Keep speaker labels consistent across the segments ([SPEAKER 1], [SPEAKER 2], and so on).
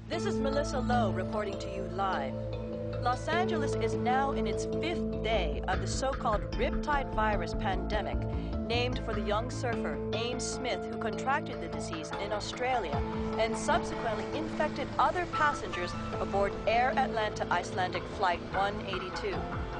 [SPEAKER 1] This is Melissa Lowe reporting to you live. Los Angeles is now in its 5th day of the so-called Riptide virus pandemic, named for the young surfer Ames Smith, who contracted the disease in Australia and subsequently infected other passengers aboard Air Atlanta Icelandic Flight 182.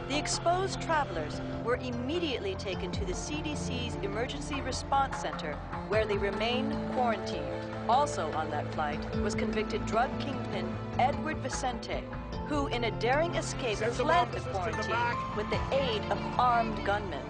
[SPEAKER 1] The exposed travelers were immediately taken to the CDC's Emergency Response Center, where they remained quarantined. Also on that flight was convicted drug kingpin Edward Vicente, who in a daring escape fled the quarantine with the aid of armed gunmen.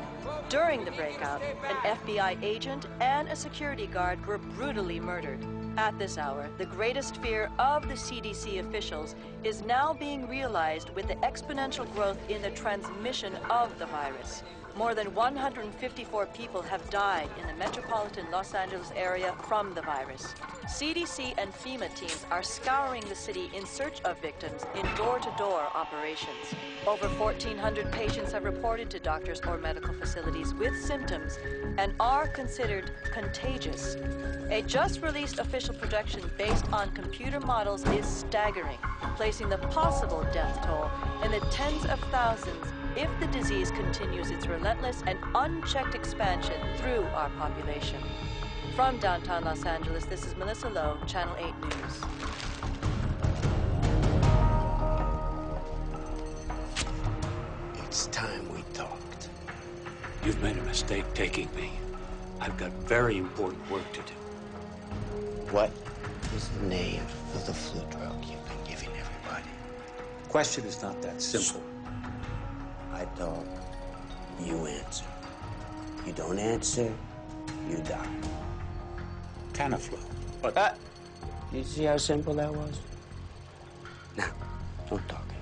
[SPEAKER 1] During the breakout, an FBI agent and a security guard were brutally murdered. At this hour, the greatest fear of the CDC officials is now being realized with the exponential growth in the transmission of the virus. More than 154 people have died in the metropolitan Los Angeles area from the virus. CDC and FEMA teams are scouring the city in search of victims in door-to-door operations. Over 1,400 patients have reported to doctors or medical facilities with symptoms and are considered contagious. A just-released official projection based on computer models is staggering, placing the possible death toll in the tens of thousands if the disease continues its relentless and unchecked expansion through our population. From downtown Los Angeles, this is Melissa Lowe, Channel 8 News.
[SPEAKER 2] It's time we talked.
[SPEAKER 3] You've made a mistake taking me. I've got very important work to do.
[SPEAKER 2] What is the name of the flu drug you've been giving everybody?
[SPEAKER 3] Question is not that simple.
[SPEAKER 2] I talk, you answer. You don't answer, you die.
[SPEAKER 3] Tamiflu, but...
[SPEAKER 2] You see how simple that was? Now, don't talk anymore.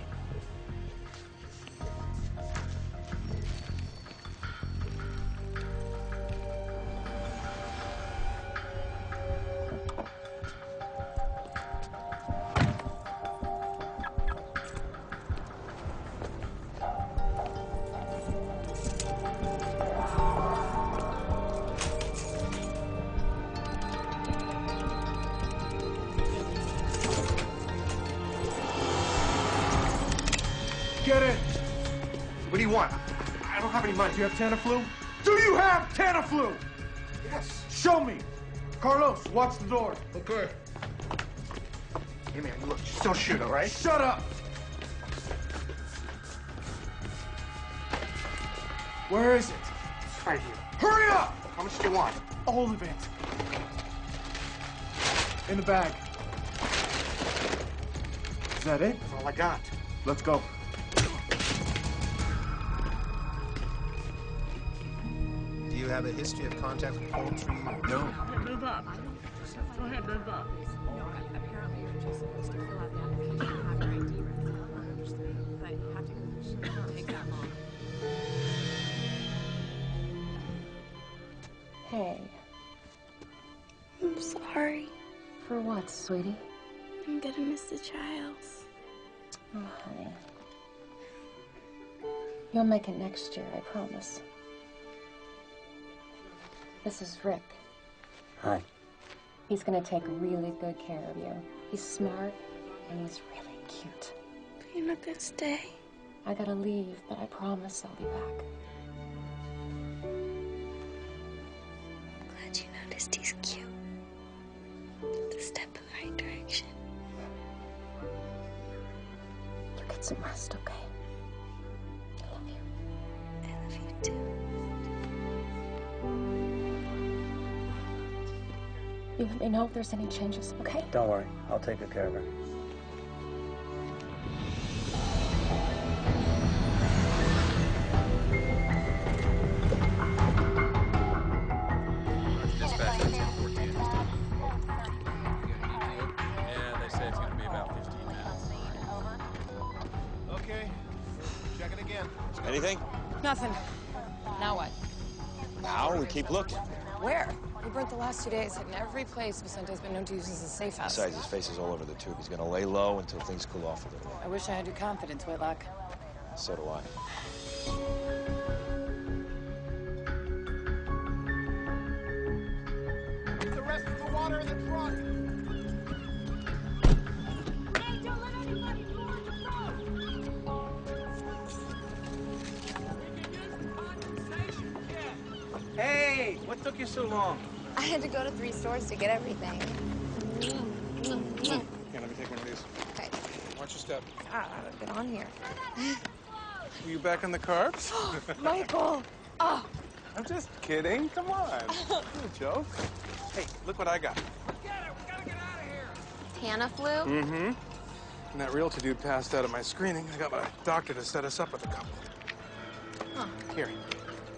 [SPEAKER 4] Get in! What do you want? I don't have any money. Do you have Tamiflu? Do you have Tamiflu? Yes. Show me. Carlos, watch the door. Okay. Hey, man, look, you still shoot, all right? Shut up! Where is it? It's right here. Hurry up! How much do you want? All of it. In the bag. Is that it? That's all I got. Let's go.
[SPEAKER 5] Do you have a history of contact with poultry? No.
[SPEAKER 6] Move up. Go ahead, move up.
[SPEAKER 7] Apparently you're just supposed to fill out the application and have your ID ready. But you have to, it shouldn't take that long.
[SPEAKER 8] Hey.
[SPEAKER 9] I'm sorry.
[SPEAKER 8] For what, sweetie?
[SPEAKER 9] I'm gonna miss the trials.
[SPEAKER 8] Oh, honey. You'll make it next year, I promise. This is Rick.
[SPEAKER 2] Hi.
[SPEAKER 8] He's gonna take really good care of you. He's smart, and he's really cute.
[SPEAKER 9] But you're not gonna stay.
[SPEAKER 8] I gotta leave, but I promise I'll be back.
[SPEAKER 9] I'm glad you noticed he's cute. It's a step in the right direction.
[SPEAKER 8] You get some rest, okay? I love you.
[SPEAKER 9] I love you too.
[SPEAKER 8] You let me know if there's any changes, okay?
[SPEAKER 10] Don't worry, I'll take good care of her.
[SPEAKER 11] Dispatch at 10:14. Yeah, they say it's going to be about 15 minutes.
[SPEAKER 5] Okay. Check it again.
[SPEAKER 12] Anything?
[SPEAKER 13] Nothing. Now what?
[SPEAKER 12] Now we keep looking.
[SPEAKER 13] Where? We burnt the last 2 days, hitting every place Vicente's been known to use as a safe house.
[SPEAKER 12] Besides, his face is all over the tube. He's gonna lay low until things cool off a little.
[SPEAKER 13] I wish I had your confidence, Whitlock.
[SPEAKER 12] So do I.
[SPEAKER 5] Get the rest of the water in the trunk.
[SPEAKER 4] took you so long?
[SPEAKER 9] I had to go to 3 stores to get everything.
[SPEAKER 4] Here, let me take one of these.
[SPEAKER 9] Okay.
[SPEAKER 4] Watch your step.
[SPEAKER 9] Get on here.
[SPEAKER 4] Were you back on the carbs?
[SPEAKER 9] Michael! Oh.
[SPEAKER 4] I'm just kidding. Come on. No joke. Hey, look what I got.
[SPEAKER 9] Tana-flu?
[SPEAKER 4] Mm-hmm. And that realtor dude passed out at my screening. I got my doctor to set us up with a couple.
[SPEAKER 9] Huh.
[SPEAKER 4] Here,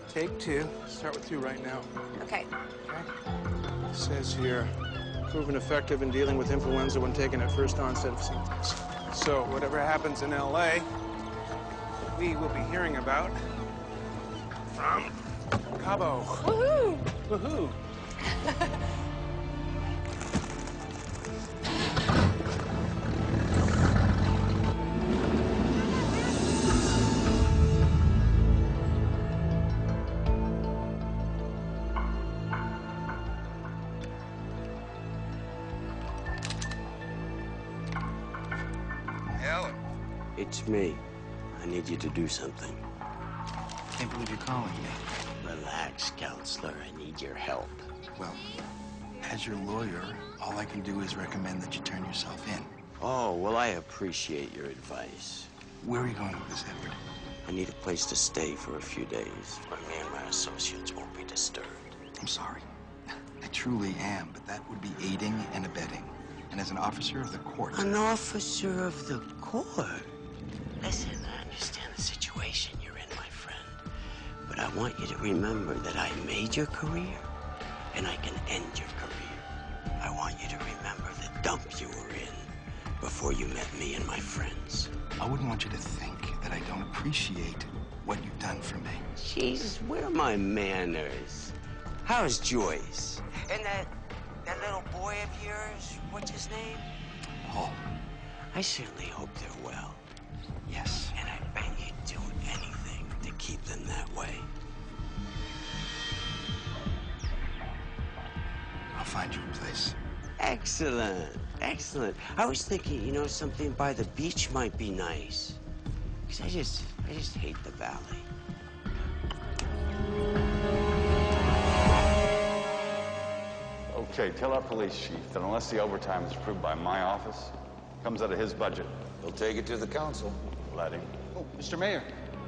[SPEAKER 4] take 2. Start with 2 right now.
[SPEAKER 9] Okay.
[SPEAKER 4] Okay. It says here, proven effective in dealing with influenza when taken at first onset of symptoms. So whatever happens in LA, we will be hearing about from Cabo.
[SPEAKER 9] Woohoo!
[SPEAKER 4] Woohoo!
[SPEAKER 2] Helen. It's me. I need you to do something.
[SPEAKER 5] Can't believe you're calling me.
[SPEAKER 2] Relax, counselor. I need your help.
[SPEAKER 5] Well, as your lawyer, all I can do is recommend that you turn yourself in.
[SPEAKER 2] Oh, well, I appreciate your advice.
[SPEAKER 5] Where are you going with this, Edward?
[SPEAKER 2] I need a place to stay for a few days where me and my associates won't be disturbed.
[SPEAKER 5] I'm sorry. I truly am, but that would be aiding and abetting. And as an officer of the court...
[SPEAKER 2] An officer of the court? Listen, I understand the situation you're in, my friend. But I want you to remember that I made your career, and I can end your career. I want you to remember the dump you were in before you met me and my friends.
[SPEAKER 5] I wouldn't want you to think that I don't appreciate what you've done for me.
[SPEAKER 2] Jesus, where are my manners? How's Joyce? And that little boy of yours, what's his name?
[SPEAKER 5] Paul.
[SPEAKER 2] I certainly hope they're well.
[SPEAKER 5] Yes.
[SPEAKER 2] And I bet you'd do anything to keep them that way.
[SPEAKER 5] I'll find you a place.
[SPEAKER 2] Excellent, excellent. I was thinking, you know, something by the beach might be nice. Because I just hate the valley.
[SPEAKER 10] Okay, tell our police chief that unless the overtime is approved by my office, comes out of his budget.
[SPEAKER 12] He'll take it to the council.
[SPEAKER 10] Let him.
[SPEAKER 14] Oh, Mr. Mayor.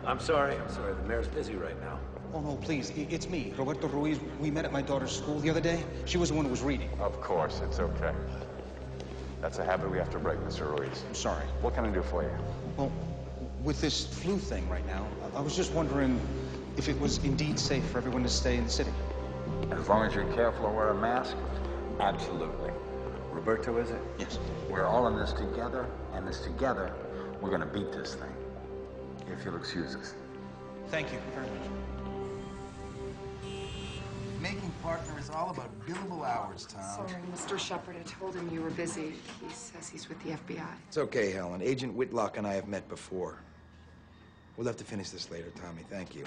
[SPEAKER 3] I'm sorry. The mayor's busy right now.
[SPEAKER 14] Oh, no, please. It's me, Roberto Ruiz. We met at my daughter's school the other day. She was the one who was reading.
[SPEAKER 10] Of course, it's okay. That's a habit we have to break, Mr. Ruiz.
[SPEAKER 14] I'm sorry.
[SPEAKER 10] What can I do for you?
[SPEAKER 14] Well, with this flu thing right now, I was just wondering if it was indeed safe for everyone to stay in the city.
[SPEAKER 10] As long as you're careful and wear a mask, absolutely. Roberto, is it?
[SPEAKER 14] Yes.
[SPEAKER 10] We're all in this together, and this together, we're gonna beat this thing. If you'll excuse us.
[SPEAKER 14] Thank you very much.
[SPEAKER 5] Making partner is all about billable hours, Tom.
[SPEAKER 13] Sorry, Mr. Shepard. I told him you were busy. He says he's with the FBI.
[SPEAKER 5] It's okay, Helen. Agent Whitlock and I have met before. We'll have to finish this later, Tommy. Thank you.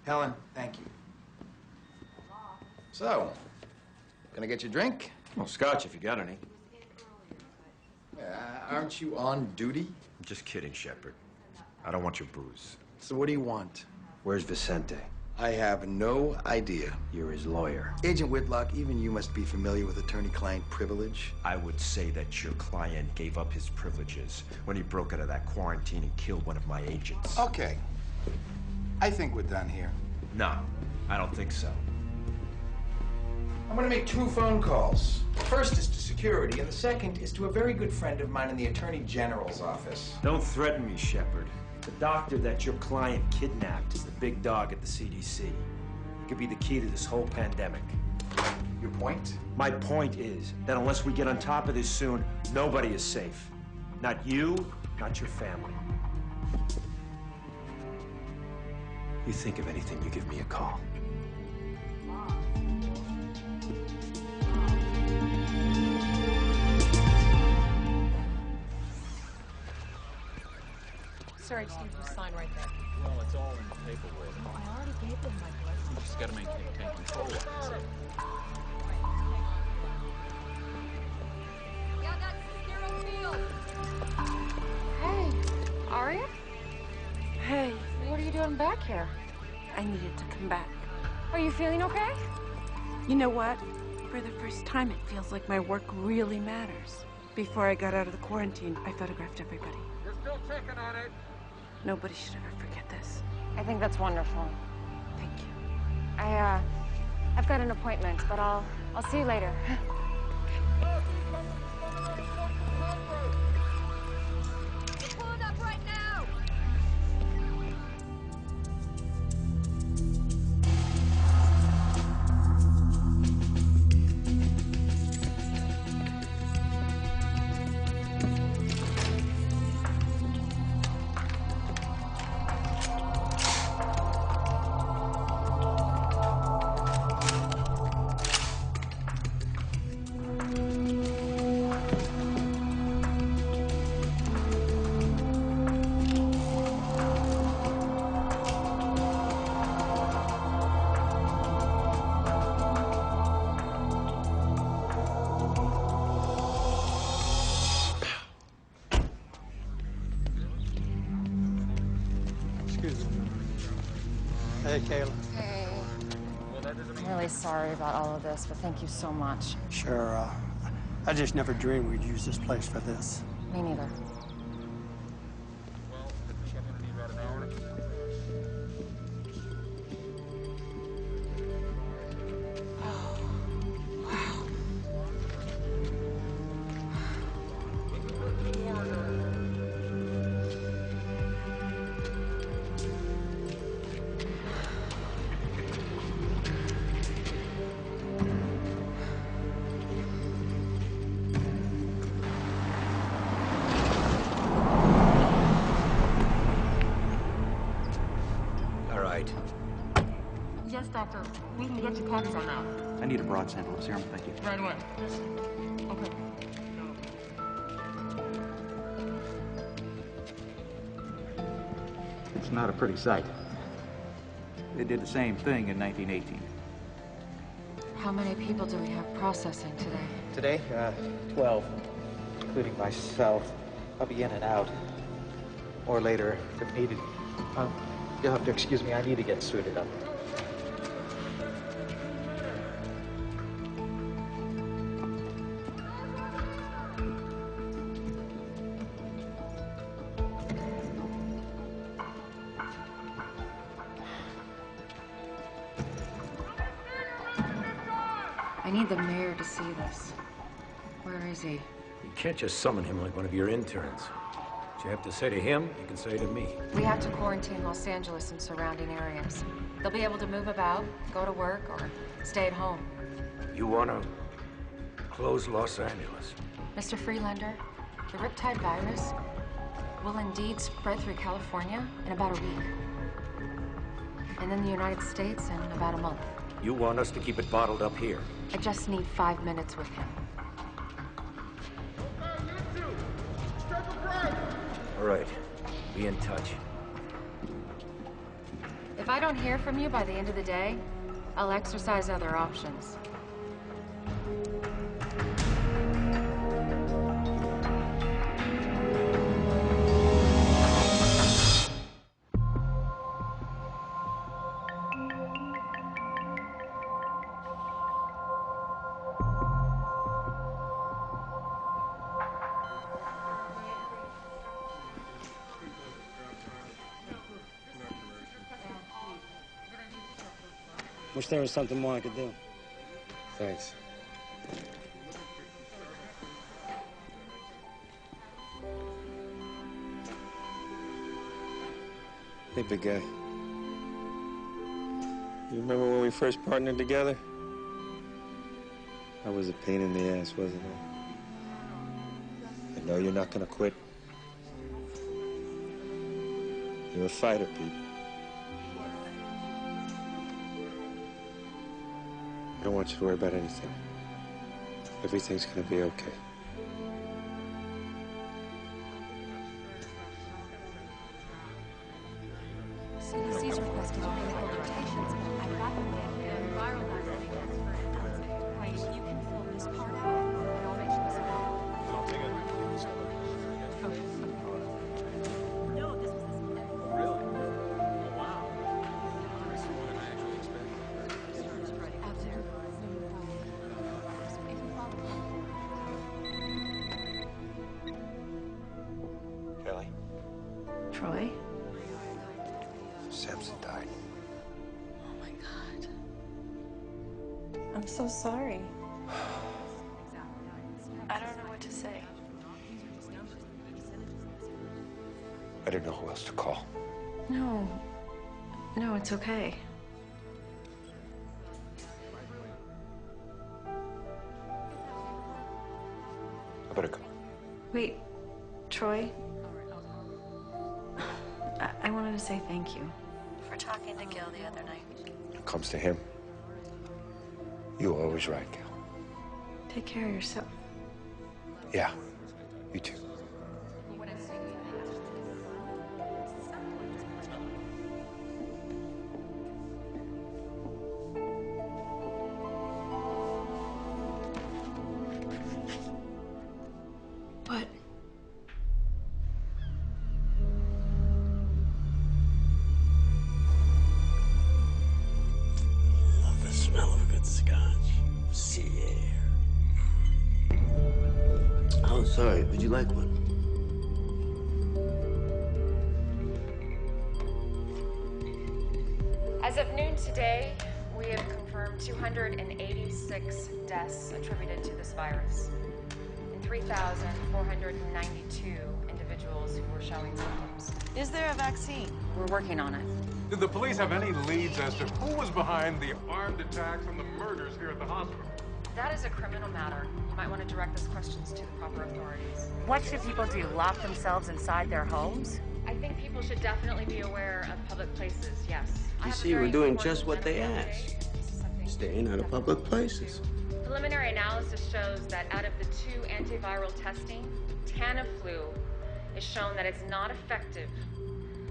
[SPEAKER 5] Helen, thank you. So, gonna get you a drink?
[SPEAKER 12] Well, scotch if you got any.
[SPEAKER 5] Aren't you on duty?
[SPEAKER 12] I'm just kidding, Shepard. I don't want your booze.
[SPEAKER 5] So what do you want?
[SPEAKER 12] Where's Vicente?
[SPEAKER 5] I have no idea.
[SPEAKER 12] You're his lawyer.
[SPEAKER 5] Agent Whitlock, even you must be familiar with attorney-client privilege.
[SPEAKER 12] I would say that your client gave up his privileges when he broke out of that quarantine and killed one of my agents.
[SPEAKER 5] Okay. I think we're done here.
[SPEAKER 12] No, I don't think so.
[SPEAKER 5] I'm gonna make 2 phone calls. The first is to security, and the second is to a very good friend of mine in the Attorney General's office.
[SPEAKER 12] Don't threaten me, Shepard. The doctor that your client kidnapped is the big dog at the CDC. He could be the key to this whole pandemic.
[SPEAKER 5] Your point?
[SPEAKER 12] My point is that unless we get on top of this soon, nobody is safe. Not you, not your family. You think of anything, you give me a call.
[SPEAKER 13] Sir, I just need you to sign right there.
[SPEAKER 11] Well, it's all in the paperwork.
[SPEAKER 13] I already gave them my blessing.
[SPEAKER 11] You just gotta maintain control, like I said.
[SPEAKER 7] Yeah, that's Zero Field.
[SPEAKER 8] Hey, Aria?
[SPEAKER 7] Hey,
[SPEAKER 8] What are you doing back here?
[SPEAKER 7] I needed to come back.
[SPEAKER 8] Are you feeling okay?
[SPEAKER 15] You know what? For the first time, it feels like my work really matters. Before I got out of the quarantine, I photographed everybody.
[SPEAKER 6] We're still checking on it.
[SPEAKER 15] Nobody should ever forget this.
[SPEAKER 13] I think that's wonderful.
[SPEAKER 15] Thank you.
[SPEAKER 13] I've got an appointment, but I'll see you later.
[SPEAKER 9] Pulling up right now!
[SPEAKER 16] Hey, Kayla.
[SPEAKER 13] Hey. I'm really sorry about all of this, but thank you so much.
[SPEAKER 16] Sure, I just never dreamed we'd use this place for this.
[SPEAKER 13] Me neither.
[SPEAKER 6] Yes, doctor. We can get you Cortisone now.
[SPEAKER 17] I need a broad sample of serum, thank you.
[SPEAKER 6] Right away. Okay.
[SPEAKER 17] It's not a pretty sight. They did the same thing in 1918.
[SPEAKER 13] How many people do we have processing today?
[SPEAKER 17] Today, 12, including myself. I'll be in and out. Or later, if needed. You'll have to excuse me, I need to get suited up.
[SPEAKER 13] I need the mayor to see this. Where is he?
[SPEAKER 3] You can't just summon him like one of your interns. What you have to say to him, you can say to me.
[SPEAKER 13] We have to quarantine Los Angeles and surrounding areas. They'll be able to move about, go to work, or stay at home.
[SPEAKER 3] You want to close Los Angeles?
[SPEAKER 13] Mr. Freelander, the Riptide virus will indeed spread through California in about a week. And then the United States in about a month.
[SPEAKER 3] You want us to keep it bottled up here?
[SPEAKER 13] I just need 5 minutes with him.
[SPEAKER 3] All right. Be in touch.
[SPEAKER 13] If I don't hear from you by the end of the day, I'll exercise other options.
[SPEAKER 16] Wish there was something more I could do.
[SPEAKER 18] Thanks. Hey, big guy. You remember when we first partnered together? I was a pain in the ass, wasn't I? I know you're not gonna quit. You're a fighter, Pete. I don't want you to worry about anything. Everything's gonna be okay.
[SPEAKER 13] CDC's requesting medical rotations. I've got them in viral vaccine. Wait, you can fill this part out, and I'll make sure it's
[SPEAKER 6] No, this was this. Really? Oh, wow. That's more than I actually expected.
[SPEAKER 13] out there.
[SPEAKER 1] Troy?
[SPEAKER 18] Samson died.
[SPEAKER 1] Oh my God. I'm so sorry. I don't know what to say.
[SPEAKER 18] I didn't know who else to call.
[SPEAKER 1] No. No, it's okay.
[SPEAKER 18] I better go.
[SPEAKER 1] Wait, Troy? I wanted to say thank you for talking to Gil the other night.
[SPEAKER 18] When it comes to him, you're always right, Gil.
[SPEAKER 1] Take care of yourself.
[SPEAKER 18] Yeah, you too.
[SPEAKER 1] What?
[SPEAKER 2] Love the smell of good scotch. Sea air. Oh, sorry. Would you like one?
[SPEAKER 13] As of noon today, we have confirmed 286 deaths attributed to this virus and 3,492 individuals who were showing symptoms.
[SPEAKER 1] Is there a vaccine?
[SPEAKER 13] We're working on it.
[SPEAKER 19] Did the police have any leads as to who was behind the armed attacks and the murders here at the hospital?
[SPEAKER 13] That is a criminal matter. You might want to direct those questions to the proper authorities.
[SPEAKER 20] What should people do? Lock themselves inside their homes?
[SPEAKER 13] I think people should definitely be aware of public places, yes.
[SPEAKER 2] You see, we're doing just what they asked. Staying out of public places.
[SPEAKER 13] Preliminary analysis shows that out of the 2 antiviral testing, Tamiflu is shown that it's not effective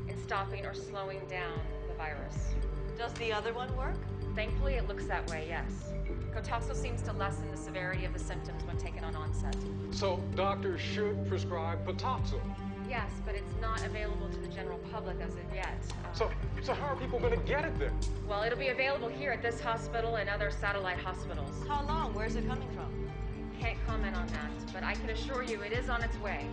[SPEAKER 13] in stopping or slowing down the virus.
[SPEAKER 1] Does the other one work?
[SPEAKER 13] Thankfully, it looks that way, yes. Cotoxil seems to lessen the severity of the symptoms when taken on onset.
[SPEAKER 19] So doctors should prescribe Patoxil.
[SPEAKER 13] Yes, but it's not available to the general public as of yet.
[SPEAKER 19] So how are people going to get it then?
[SPEAKER 13] Well, it'll be available here at this hospital and other satellite hospitals.
[SPEAKER 1] How long? Where's it coming from?
[SPEAKER 13] Can't comment on that, but I can assure you it is on its way.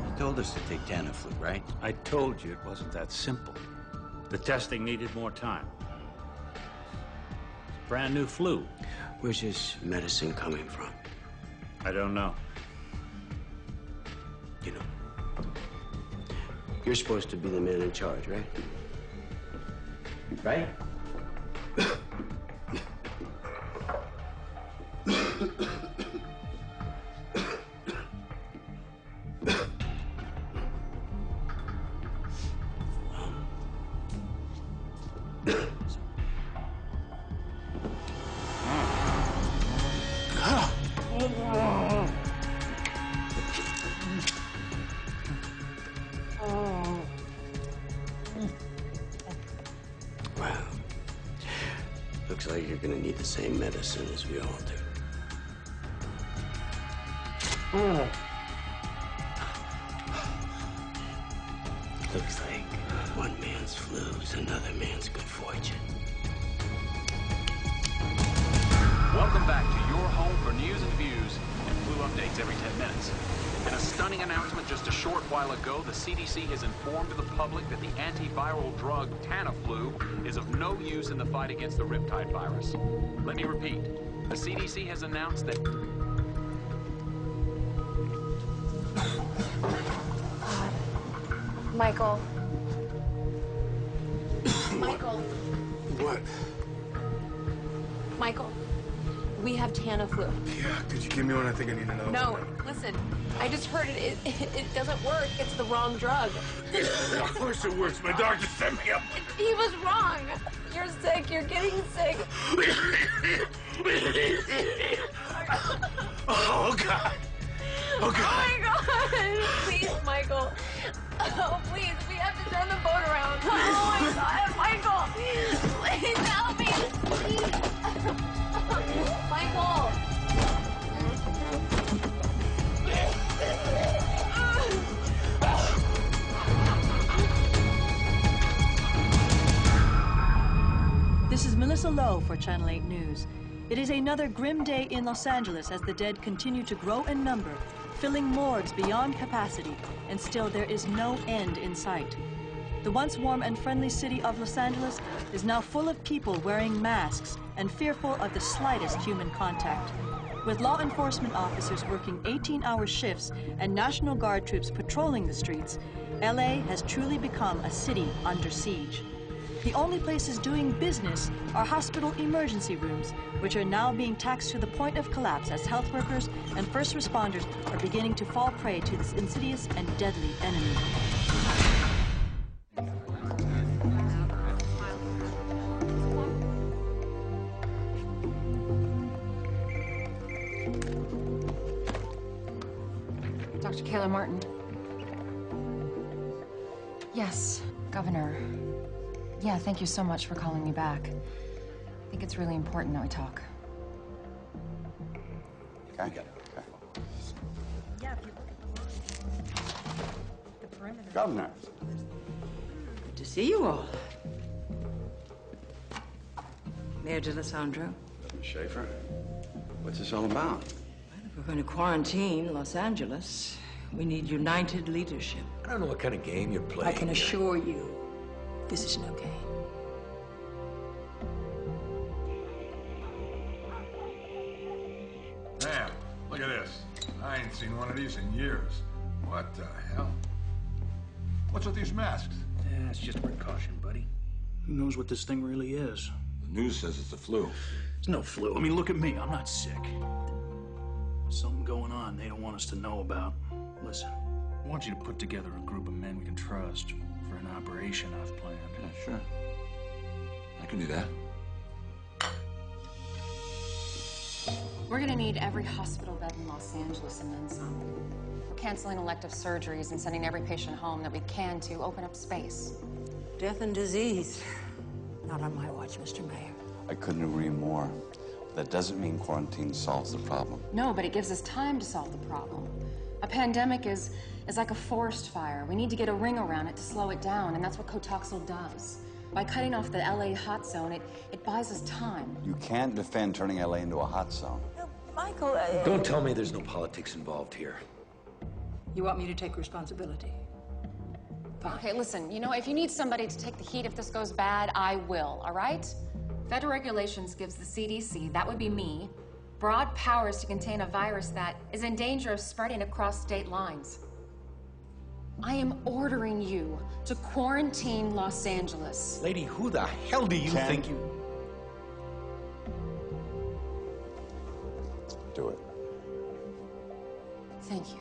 [SPEAKER 2] You told us to take Tamiflu, right?
[SPEAKER 11] I told you it wasn't that simple. The testing needed more time. It's a brand new flu.
[SPEAKER 2] Where's this medicine coming from?
[SPEAKER 11] I don't know.
[SPEAKER 2] You know, you're supposed to be the man in charge, right? Right? Well, looks like you're gonna need the same medicine as we all do. Looks like one man's flu is another man's good fortune.
[SPEAKER 21] Welcome back to your home for news and views and flu updates every 10 minutes. In a stunning announcement just a short while ago, the CDC has informed the public that the antiviral drug Tamiflu is of no use in the fight against the Riptide virus. Let me repeat, the CDC has announced that...
[SPEAKER 8] Michael. Michael.
[SPEAKER 4] What?
[SPEAKER 8] Michael. We have Tamiflu.
[SPEAKER 4] Yeah, could you give me one? I think I need another
[SPEAKER 8] No,
[SPEAKER 4] one.
[SPEAKER 8] listen. I just heard it. It doesn't work. It's the wrong drug.
[SPEAKER 4] Of course it works. My doctor set me up.
[SPEAKER 8] He was wrong. You're sick. You're getting sick.
[SPEAKER 4] Oh, God. Oh, God.
[SPEAKER 8] Oh, my God. Please, Michael. Oh, please. We have to turn the boat around. Oh, my God. Michael. Please help me. Please. Michael.
[SPEAKER 1] This is Melissa Lowe for Channel 8 News. It is another grim day in Los Angeles as the dead continue to grow in number filling morgues beyond capacity, and still there is no end in sight. The once warm and friendly city of Los Angeles is now full of people wearing masks and fearful of the slightest human contact. With law enforcement officers working 18-hour shifts and National Guard troops patrolling the streets, LA has truly become a city under siege. The only places doing business are hospital emergency rooms, which are now being taxed to the point of collapse as health workers and first responders are beginning to fall prey to this insidious and deadly enemy.
[SPEAKER 13] Dr. Kayla Martin. Yes, Governor. Yeah, thank you so much for calling me back. I think it's really important that we talk.
[SPEAKER 10] Okay.
[SPEAKER 7] Yeah, if you look at the perimeter.
[SPEAKER 10] Governor.
[SPEAKER 22] Good to see you all. Mayor D'Alessandro.
[SPEAKER 10] Schaefer, what's this all about?
[SPEAKER 22] If we're going to quarantine Los Angeles, we need united leadership.
[SPEAKER 3] I don't know what kind of game you're playing.
[SPEAKER 22] I can assure you, this is no game.
[SPEAKER 19] Damn, look at this. I ain't seen one of these in years. What the hell? What's with these masks?
[SPEAKER 11] Yeah, it's just precaution, buddy.
[SPEAKER 16] Who knows what this thing really is?
[SPEAKER 19] The news says it's the flu.
[SPEAKER 16] It's no flu. I mean, look at me. I'm not sick. Something going on they don't want us to know about. Listen, I want you to put together a group of men we can trust for an operation I've planned.
[SPEAKER 19] Yeah, sure. I can do that.
[SPEAKER 13] We're gonna need every hospital bed in Los Angeles and then some. We're canceling elective surgeries and sending every patient home that we can to open up space.
[SPEAKER 22] Death and disease. Not on my watch, Mr. Mayor.
[SPEAKER 10] I couldn't agree more. That doesn't mean quarantine solves the problem.
[SPEAKER 13] No, but it gives us time to solve the problem. A pandemic is like a forest fire. We need to get a ring around it to slow it down, and that's what Cotoxel does. By cutting off the LA hot zone, it buys us time.
[SPEAKER 10] You can't defend turning LA into a hot zone.
[SPEAKER 22] Michael,
[SPEAKER 3] Don't tell me there's no politics involved here.
[SPEAKER 22] You want me to take responsibility? Fine.
[SPEAKER 13] Okay, listen, you know, if you need somebody to take the heat if this goes bad, I will, all right? Federal regulations gives the CDC, that would be me, broad powers to contain a virus that is in danger of spreading across state lines. I am ordering you to quarantine Los Angeles.
[SPEAKER 3] Lady, who the hell do you think you...
[SPEAKER 10] Do it.
[SPEAKER 13] Thank you.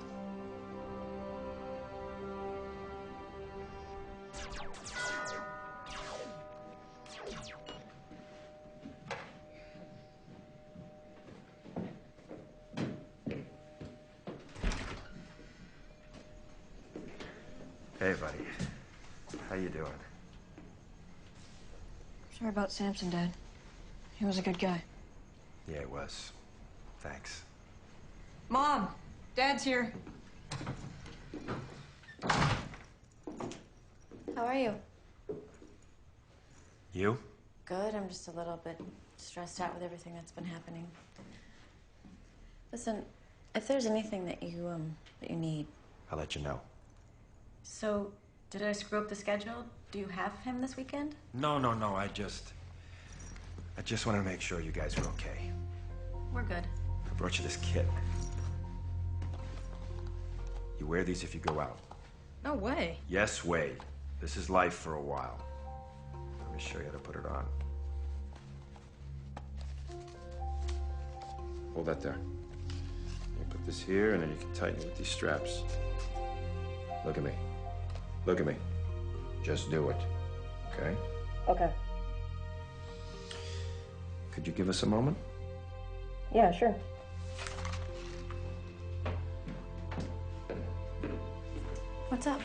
[SPEAKER 12] Hey, buddy. How you doing?
[SPEAKER 9] Sorry about Samson, Dad. He was a good guy.
[SPEAKER 12] Yeah, it was. Thanks.
[SPEAKER 22] Mom, Dad's here.
[SPEAKER 9] How are you?
[SPEAKER 12] You?
[SPEAKER 9] Good. I'm just a little bit stressed out with everything that's been happening. Listen, if there's anything that you need.
[SPEAKER 12] I'll let you know.
[SPEAKER 9] So, did I screw up the schedule? Do you have him this weekend?
[SPEAKER 12] No. I just wanted to make sure you guys are okay.
[SPEAKER 9] We're good.
[SPEAKER 12] I brought you this kit. You wear these if you go out.
[SPEAKER 9] No way.
[SPEAKER 12] Yes, way. This is life for a while. Let me show you how to put it on. Hold that there. You put this here, and then you can tighten it with these straps. Look at me. Look at me. Just do it. Okay?
[SPEAKER 9] Okay.
[SPEAKER 12] Could you give us a moment?
[SPEAKER 9] Yeah, sure. What's up?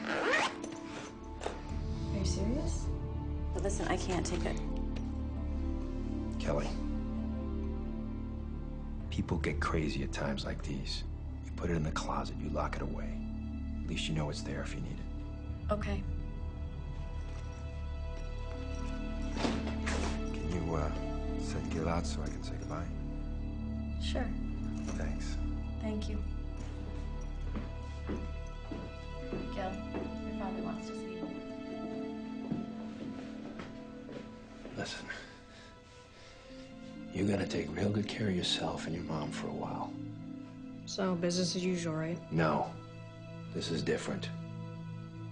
[SPEAKER 9] Are you serious? But listen, I can't take it.
[SPEAKER 12] Kelly. People get crazy at times like these. You put it in the closet, you lock it away. At least you know it's there if you need it.
[SPEAKER 9] Okay.
[SPEAKER 12] Can you, get out so I can say goodbye?
[SPEAKER 13] Sure.
[SPEAKER 10] Thanks.
[SPEAKER 13] Thank you. Gil, your father wants to see you.
[SPEAKER 3] Listen, you gotta take real good care of yourself and your mom for a while.
[SPEAKER 7] So, business as usual, right?
[SPEAKER 3] No, this is different.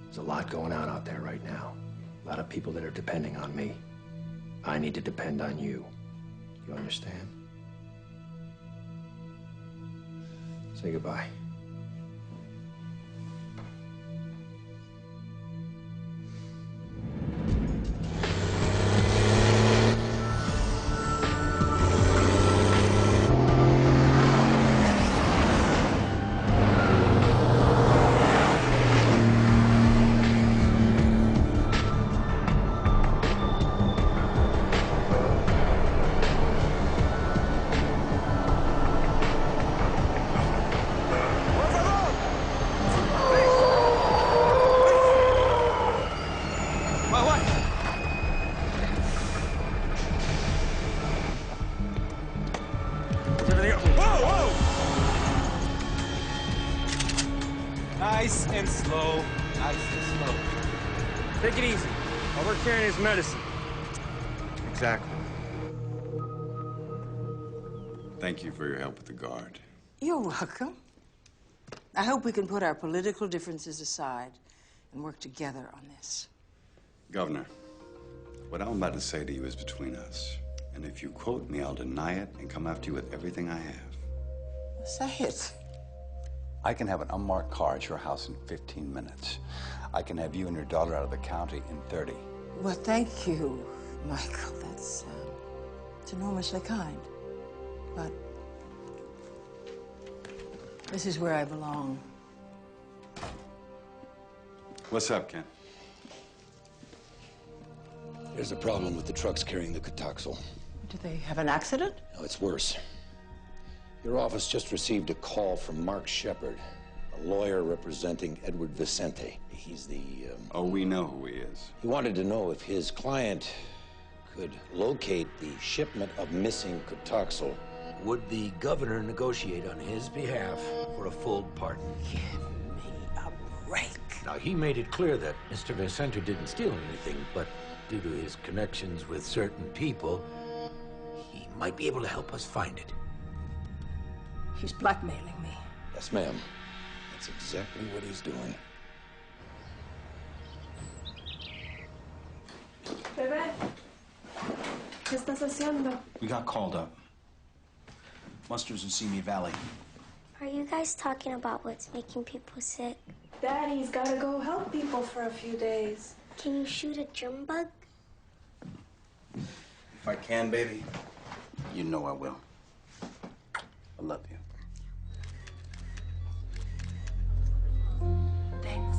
[SPEAKER 3] There's a lot going on out there right now. A lot of people that are depending on me. I need to depend on you. You understand? Say goodbye.
[SPEAKER 4] Nice and slow. Nice and slow. Take it easy. All we're carrying is medicine.
[SPEAKER 18] Exactly.
[SPEAKER 10] Thank you for your help with the guard.
[SPEAKER 22] You're welcome. I hope we can put our political differences aside and work together on this.
[SPEAKER 10] Governor, what I'm about to say to you is between us. And if you quote me, I'll deny it and come after you with everything I have.
[SPEAKER 22] Say it.
[SPEAKER 10] I can have an unmarked car at your house in 15 minutes. I can have you and your daughter out of the county in 30.
[SPEAKER 22] Well, thank you, Michael. That's it's enormously kind. But this is where I belong.
[SPEAKER 10] What's up, Ken?
[SPEAKER 3] There's a problem with the trucks carrying the Cotoxel.
[SPEAKER 22] Do they have an accident?
[SPEAKER 3] No, it's worse. Your office just received a call from Mark Shepard, a lawyer representing Edward Vicente. He's the,
[SPEAKER 10] Oh, we know who he is.
[SPEAKER 3] He wanted to know if his client could locate the shipment of missing Cotoxel. Would the governor negotiate on his behalf for a full pardon?
[SPEAKER 22] Give me a break.
[SPEAKER 3] Now, he made it clear that Mr. Vicente didn't steal anything, but due to his connections with certain people, he might be able to help us find it.
[SPEAKER 22] He's blackmailing me.
[SPEAKER 3] Yes, ma'am. That's exactly what he's doing.
[SPEAKER 7] Bebé, ¿qué estás haciendo?
[SPEAKER 16] We got called up. Muster's in Simi Valley.
[SPEAKER 9] Are you guys talking about what's making people sick?
[SPEAKER 7] Daddy's gotta go help people for a few days.
[SPEAKER 9] Can you shoot a germ bug?
[SPEAKER 16] If I can, baby, you know I will. I love you.
[SPEAKER 7] Thanks.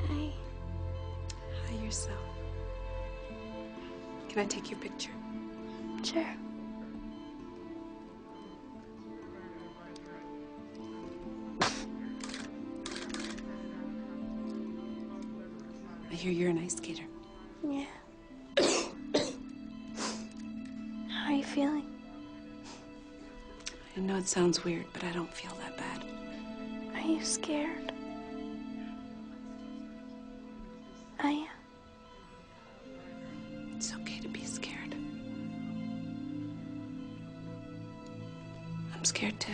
[SPEAKER 7] Hi, yourself. Can I take your picture?
[SPEAKER 9] Sure.
[SPEAKER 7] I hear you're an ice skater.
[SPEAKER 9] Yeah. How are you feeling?
[SPEAKER 7] I know it sounds weird, but I don't feel that bad.
[SPEAKER 9] Are you scared? I am.
[SPEAKER 7] It's okay to be scared. I'm scared too.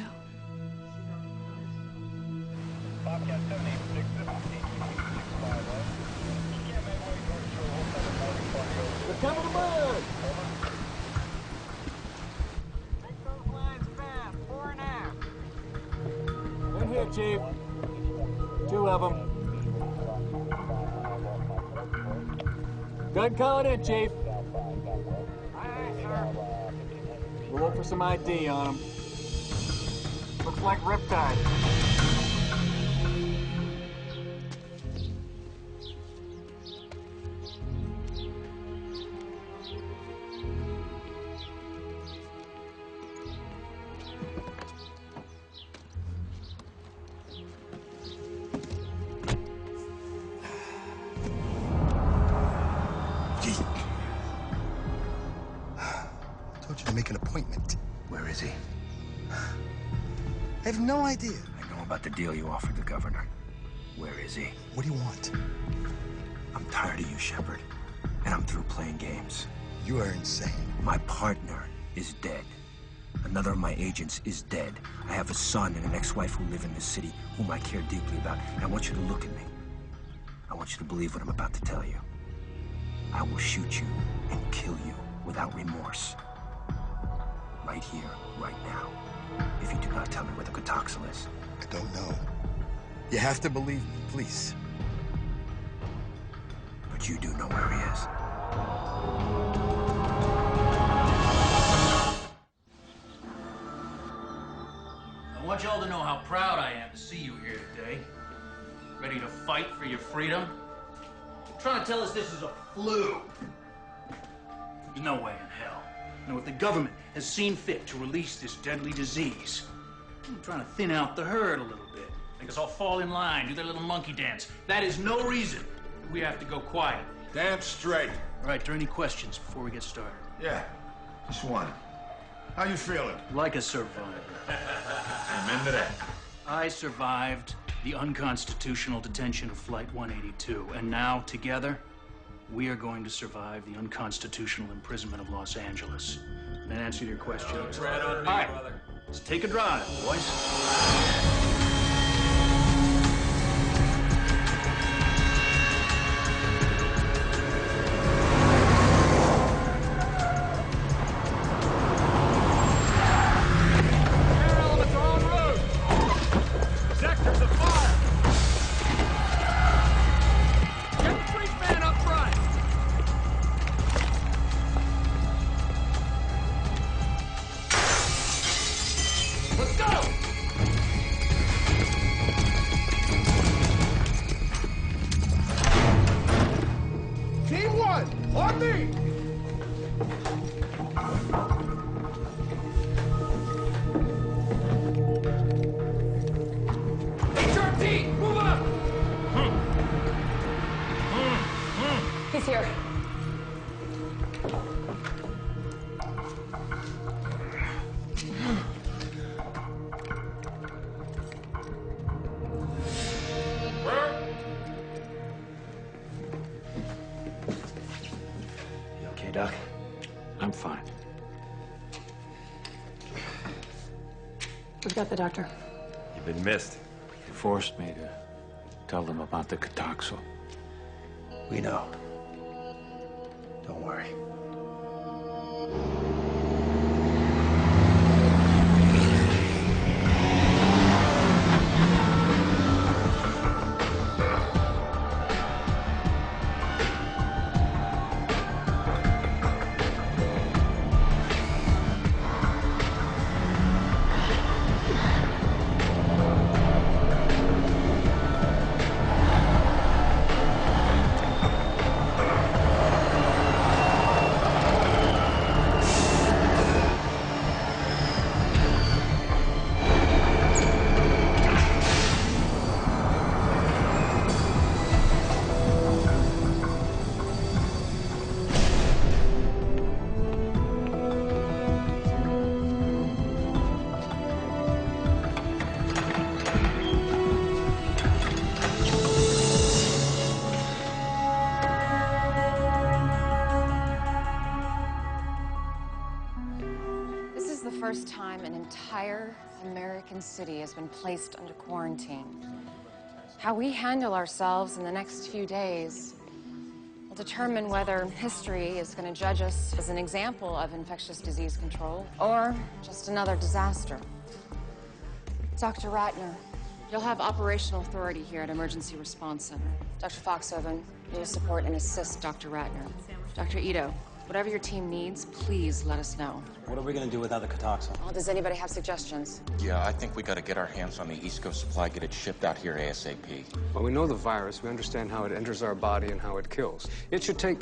[SPEAKER 6] Bobcat 70, 650,
[SPEAKER 4] The Temple of Bird! In here, Chief. 2 of them. Gun calling in, Chief.
[SPEAKER 5] We'll look for some ID on him. Looks like Riptide.
[SPEAKER 14] To make an appointment.
[SPEAKER 3] Where is he?
[SPEAKER 14] I have no idea.
[SPEAKER 3] I know about the deal you offered the governor. Where is he?
[SPEAKER 14] What do you want?
[SPEAKER 3] I'm tired of you, Shepard. And I'm through playing games.
[SPEAKER 14] You are insane.
[SPEAKER 3] My partner is dead. Another of my agents is dead. I have a son and an ex-wife who live in this city whom I care deeply about. And I want you to look at me. I want you to believe what I'm about to tell you. I will shoot you and kill you without remorse. Right here, right now, if you do not tell me where the Kotoxal is.
[SPEAKER 14] I don't know. You have to believe me, please.
[SPEAKER 3] But you do know where he is.
[SPEAKER 16] I want y'all to know how proud I am to see you here today. Ready to fight for your freedom? You're trying to tell us this is a flu. There's no way in hell. Now, if the government has seen fit to release this deadly disease, I'm trying to thin out the herd a little bit. Make us all fall in line, do their little monkey dance. That is no reason we have to go quiet.
[SPEAKER 19] Damn straight.
[SPEAKER 16] All right, are there any questions before we get started?
[SPEAKER 19] Yeah, just one. How you feeling?
[SPEAKER 16] Like a survivor.
[SPEAKER 19] I'm into that.
[SPEAKER 16] I survived the unconstitutional detention of Flight 182, and now, together, we are going to survive the unconstitutional imprisonment of Los Angeles. That answer your question?
[SPEAKER 5] Right on me,
[SPEAKER 16] All right,
[SPEAKER 5] brother.
[SPEAKER 16] let's take a drive, boys.
[SPEAKER 13] He's here.
[SPEAKER 3] You okay, Doc?
[SPEAKER 11] I'm fine.
[SPEAKER 13] We've got the doctor.
[SPEAKER 12] You've been missed.
[SPEAKER 11] You forced me to tell them about the Kotoxal.
[SPEAKER 3] We know. Don't worry.
[SPEAKER 13] First time an entire American city has been placed under quarantine. How we handle ourselves in the next few days will determine whether history is going to judge us as an example of infectious disease control or just another disaster. Dr. Ratner, you'll have operational authority here at Emergency Response Center. Dr. Foxhoven, you'll support and assist Dr. Ratner. Dr. Ito, Whatever your team needs, please let us know.
[SPEAKER 15] What are we gonna do without the Cotoxin?
[SPEAKER 13] Well, does anybody have suggestions?
[SPEAKER 17] Yeah, I think we gotta get our hands on the East Coast supply, get it shipped out here ASAP.
[SPEAKER 18] Well, we know the virus. We understand how it enters our body and how it kills. It should take...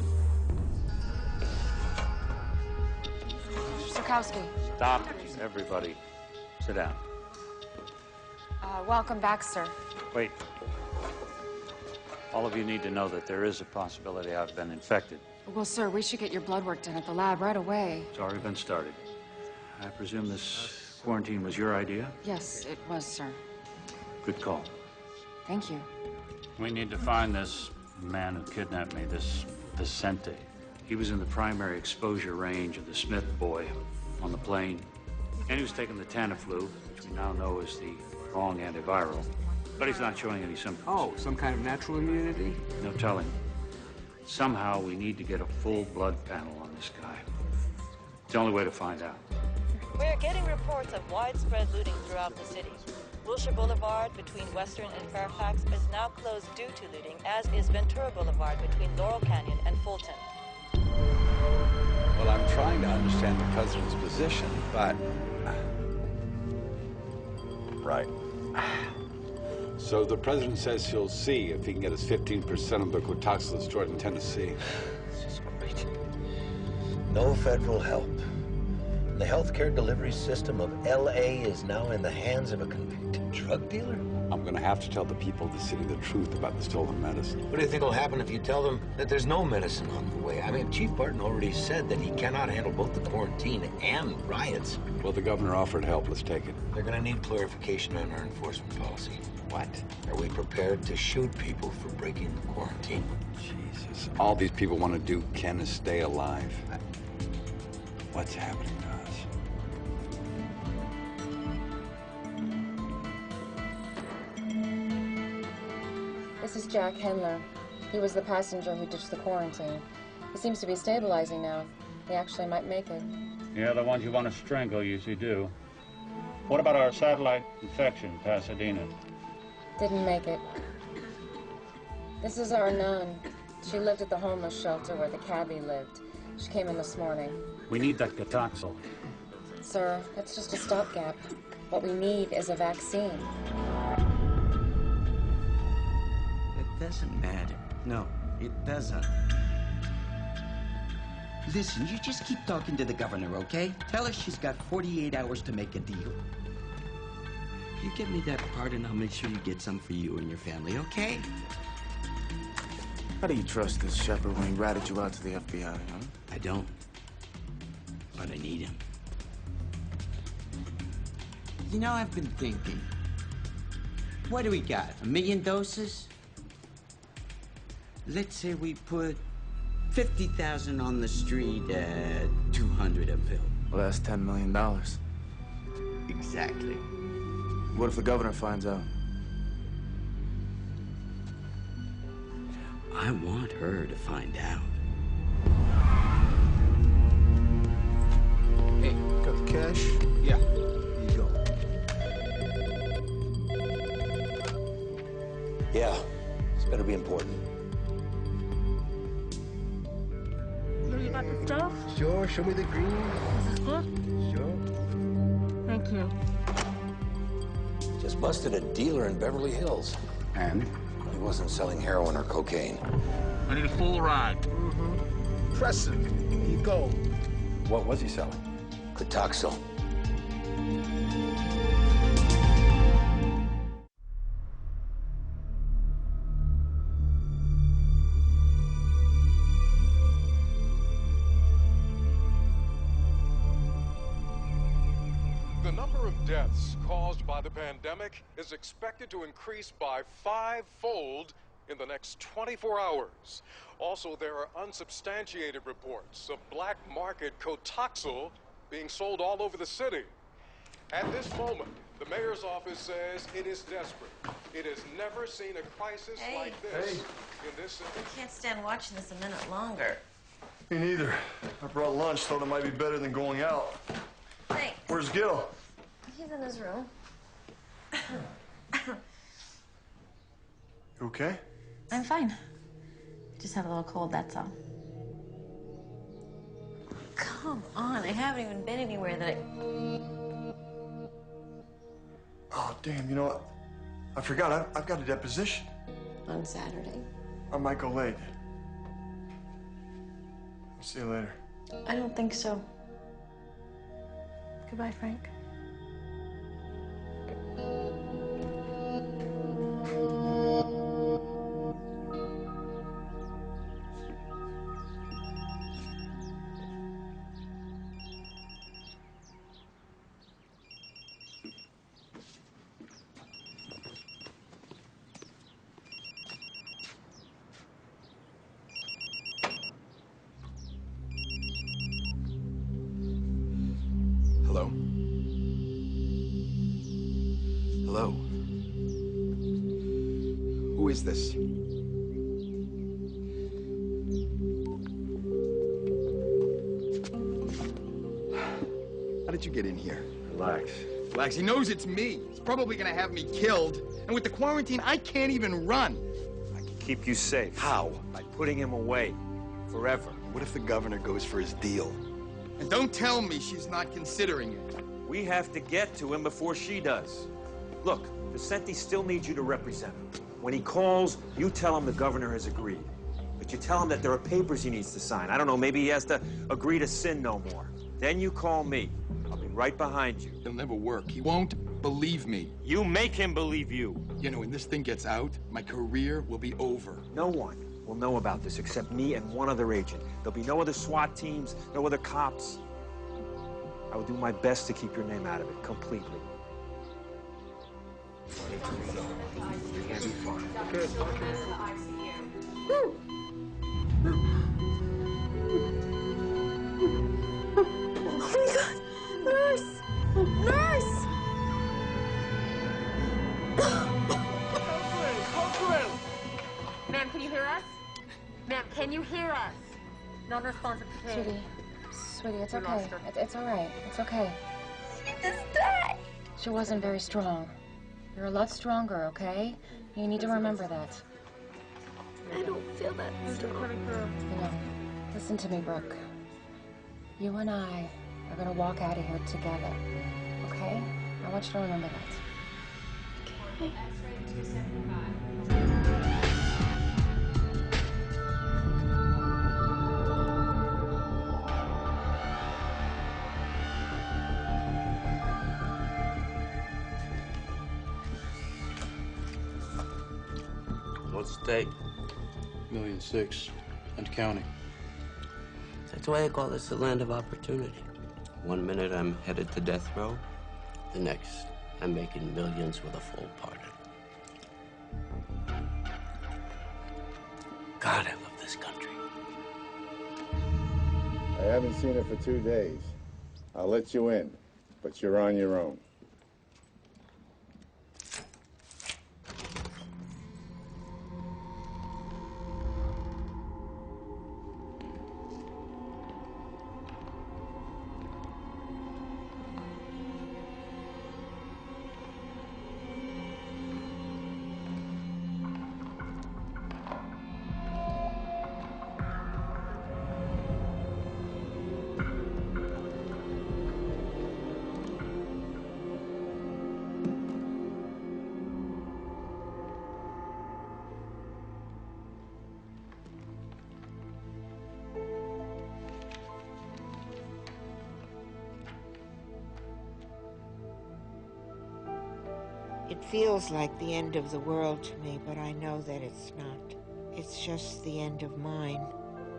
[SPEAKER 13] Sirkowski.
[SPEAKER 11] Stop, everybody. Sit down.
[SPEAKER 13] Welcome back, sir.
[SPEAKER 11] Wait. All of you need to know that there is a possibility I've been infected.
[SPEAKER 13] Well, sir, we should get your blood work done at the lab right away.
[SPEAKER 11] It's already been started. I presume this quarantine was your idea?
[SPEAKER 13] Yes, it was, sir.
[SPEAKER 11] Good call.
[SPEAKER 13] Thank you.
[SPEAKER 11] We need to find this man who kidnapped me, this Vicente. He was in the primary exposure range of the Smith boy on the plane. And he was taking the Tamiflu, which we now know is the wrong antiviral. But he's not showing any symptoms.
[SPEAKER 18] Oh, some kind of natural immunity?
[SPEAKER 11] No telling. Somehow we need to get a full blood panel on this guy. It's the only way to find out.
[SPEAKER 1] We're getting reports of widespread looting throughout the city. Wilshire Boulevard between Western and Fairfax is now closed due to looting, as is Ventura Boulevard between Laurel Canyon and Fulton.
[SPEAKER 10] Well, I'm trying to understand the president's position, but... Right. So the president says he'll see if he can get us 15% of the Cotoxin stored in Tennessee.
[SPEAKER 2] This is great. No federal help. The healthcare delivery system of L.A. is now in the hands of a convicted drug dealer?
[SPEAKER 10] I'm gonna have to tell the people of the city the truth about the stolen medicine.
[SPEAKER 2] What do you think will happen if you tell them that there's no medicine on the way? I mean, Chief Barton already said that he cannot handle both the quarantine and riots.
[SPEAKER 10] Well, the governor offered help. Let's take it.
[SPEAKER 2] They're gonna need clarification on our enforcement policy.
[SPEAKER 10] What?
[SPEAKER 2] Are we prepared to shoot people for breaking the quarantine?
[SPEAKER 10] Jesus. All these people want to do, Ken, is stay alive. What's happening to us?
[SPEAKER 13] This is Jack Hendler. He was the passenger who ditched the quarantine. He seems to be stabilizing now. He actually might make it.
[SPEAKER 11] Yeah, the ones you want to strangle usually do. What about our satellite infection, Pasadena?
[SPEAKER 13] Didn't make it. This is our nun. She lived at the homeless shelter where the cabbie lived. She came in this morning.
[SPEAKER 11] We need that Cotoxil.
[SPEAKER 13] Sir, that's just a stopgap. What we need is a vaccine.
[SPEAKER 2] It doesn't matter. No, it doesn't. Listen, you just keep talking to the governor, okay? Tell her she's got 48 hours to make a deal. You give me that part and I'll make sure you get some for you and your family, okay?
[SPEAKER 5] How do you trust this shepherd when he ratted you out to the FBI, huh?
[SPEAKER 2] I don't. But I need him. You know, I've been thinking. What do we got? 1 million doses? Let's say we put 50,000 on the street at 200 a pill.
[SPEAKER 5] Well, that's $10 million.
[SPEAKER 2] Exactly.
[SPEAKER 5] What if the governor finds out?
[SPEAKER 2] I want her to find out.
[SPEAKER 5] Hey, got the cash? Yeah. Here you go.
[SPEAKER 2] Yeah, this better be important.
[SPEAKER 8] You got the stuff?
[SPEAKER 2] Sure, show me the green.
[SPEAKER 8] Is this good?
[SPEAKER 2] Sure.
[SPEAKER 8] Thank you.
[SPEAKER 2] Just busted a dealer in Beverly Hills.
[SPEAKER 10] And?
[SPEAKER 2] He wasn't selling heroin or cocaine.
[SPEAKER 16] I need a full ride.
[SPEAKER 4] Crescent, here you go.
[SPEAKER 10] What was he selling?
[SPEAKER 2] Cotoxil.
[SPEAKER 23] The number of deaths caused by the pandemic is expected to increase by 5-fold in the next 24 hours. Also, there are unsubstantiated reports of black market Cotoxil being sold all over the city. At this moment, the mayor's office says it is desperate. It has never seen a crisis like this in this city.
[SPEAKER 24] I can't stand watching this a minute longer.
[SPEAKER 4] Me neither. I brought lunch, thought it might be better than going out.
[SPEAKER 24] Thanks.
[SPEAKER 4] Where's Gil?
[SPEAKER 24] He's in his room.
[SPEAKER 4] You okay?
[SPEAKER 24] I'm fine. Just have a little cold, that's all. Come on, I haven't even been anywhere that I...
[SPEAKER 4] Oh, damn, you know what? I forgot, I've got a deposition.
[SPEAKER 24] On Saturday?
[SPEAKER 4] I might go late. I'll see you later.
[SPEAKER 24] I don't think so. Goodbye, Frank.
[SPEAKER 3] Hello? Hello? Who is this?
[SPEAKER 9] How did you get in here?
[SPEAKER 12] Relax.
[SPEAKER 9] Relax. He knows it's me. He's probably gonna have me killed. And with the quarantine, I can't even run.
[SPEAKER 12] I can keep you safe.
[SPEAKER 9] How?
[SPEAKER 12] By putting him away. Forever.
[SPEAKER 9] What if the governor goes for his deal? And don't tell me she's not considering it.
[SPEAKER 12] We have to get to him before she does. Look, Vicente still needs you to represent him. When he calls, you tell him the governor has agreed. But you tell him that there are papers he needs to sign. I don't know, maybe he has to agree to sin no more. Then you call me. I'll be right behind you.
[SPEAKER 9] It'll never work. He won't believe me.
[SPEAKER 12] You make him believe you.
[SPEAKER 9] You know, when this thing gets out, my career will be over.
[SPEAKER 12] No one will know about this except me and one other agent. There'll be no other SWAT teams, no other cops. I will do my best to keep your name out of it completely.
[SPEAKER 3] You're gonna be fine.
[SPEAKER 8] Oh my God! Nurse! Nurse!
[SPEAKER 13] Ma'am, can you hear us? Ma'am, can you hear us? Non-responsive to pain. Sweetie, it's okay. It's all right. It's okay.
[SPEAKER 8] She just died!
[SPEAKER 13] She wasn't very strong. You're a lot stronger, okay? You need to remember that.
[SPEAKER 8] I don't feel that strong.
[SPEAKER 13] You know, listen to me, Brooke. You and I are gonna walk out of here together, okay? I want you to remember that.
[SPEAKER 8] Okay.
[SPEAKER 2] What's the date?
[SPEAKER 16] $1.6 million and counting.
[SPEAKER 2] That's why I call this the land of opportunity. One minute I'm headed to death row. The next, I'm making millions with a full pardon. God, I love this country.
[SPEAKER 20] I haven't seen her for 2 days. I'll let you in, but you're on your own.
[SPEAKER 21] It feels like the end of the world to me, but I know that it's not. It's just the end of mine.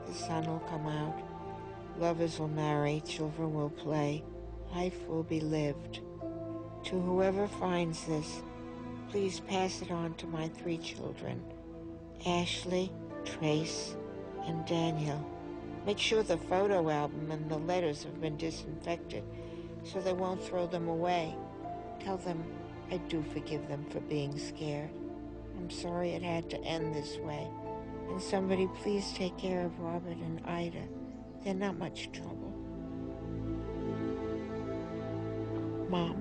[SPEAKER 21] The sun will come out, lovers will marry, children will play, life will be lived. To whoever finds this, please pass it on to my 3 children, Ashley, Trace, and Daniel. Make sure the photo album and the letters have been disinfected so they won't throw them away. Tell them I do forgive them for being scared. I'm sorry it had to end this way. And somebody please take care of Robert and Ida. They're not much trouble. Mom.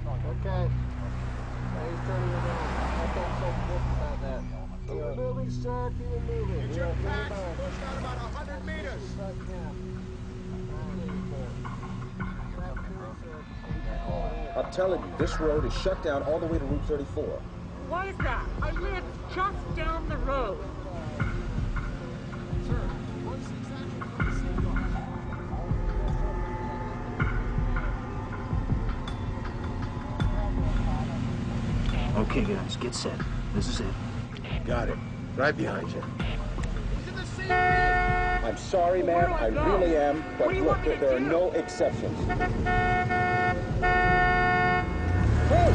[SPEAKER 5] Okay. Now he's turning around. I felt so good about that.
[SPEAKER 4] Keep it moving, sir. Keep it moving. Get your packs pushed out about 100 meters.
[SPEAKER 3] I'm telling you, this road is shut down all the way to Route 34.
[SPEAKER 6] Why is that? I live just down the road.
[SPEAKER 16] Okay, guys, get set. This is it.
[SPEAKER 3] Got it. Right behind you. I'm sorry, ma'am. I really am. But look, there are no exceptions. Hey!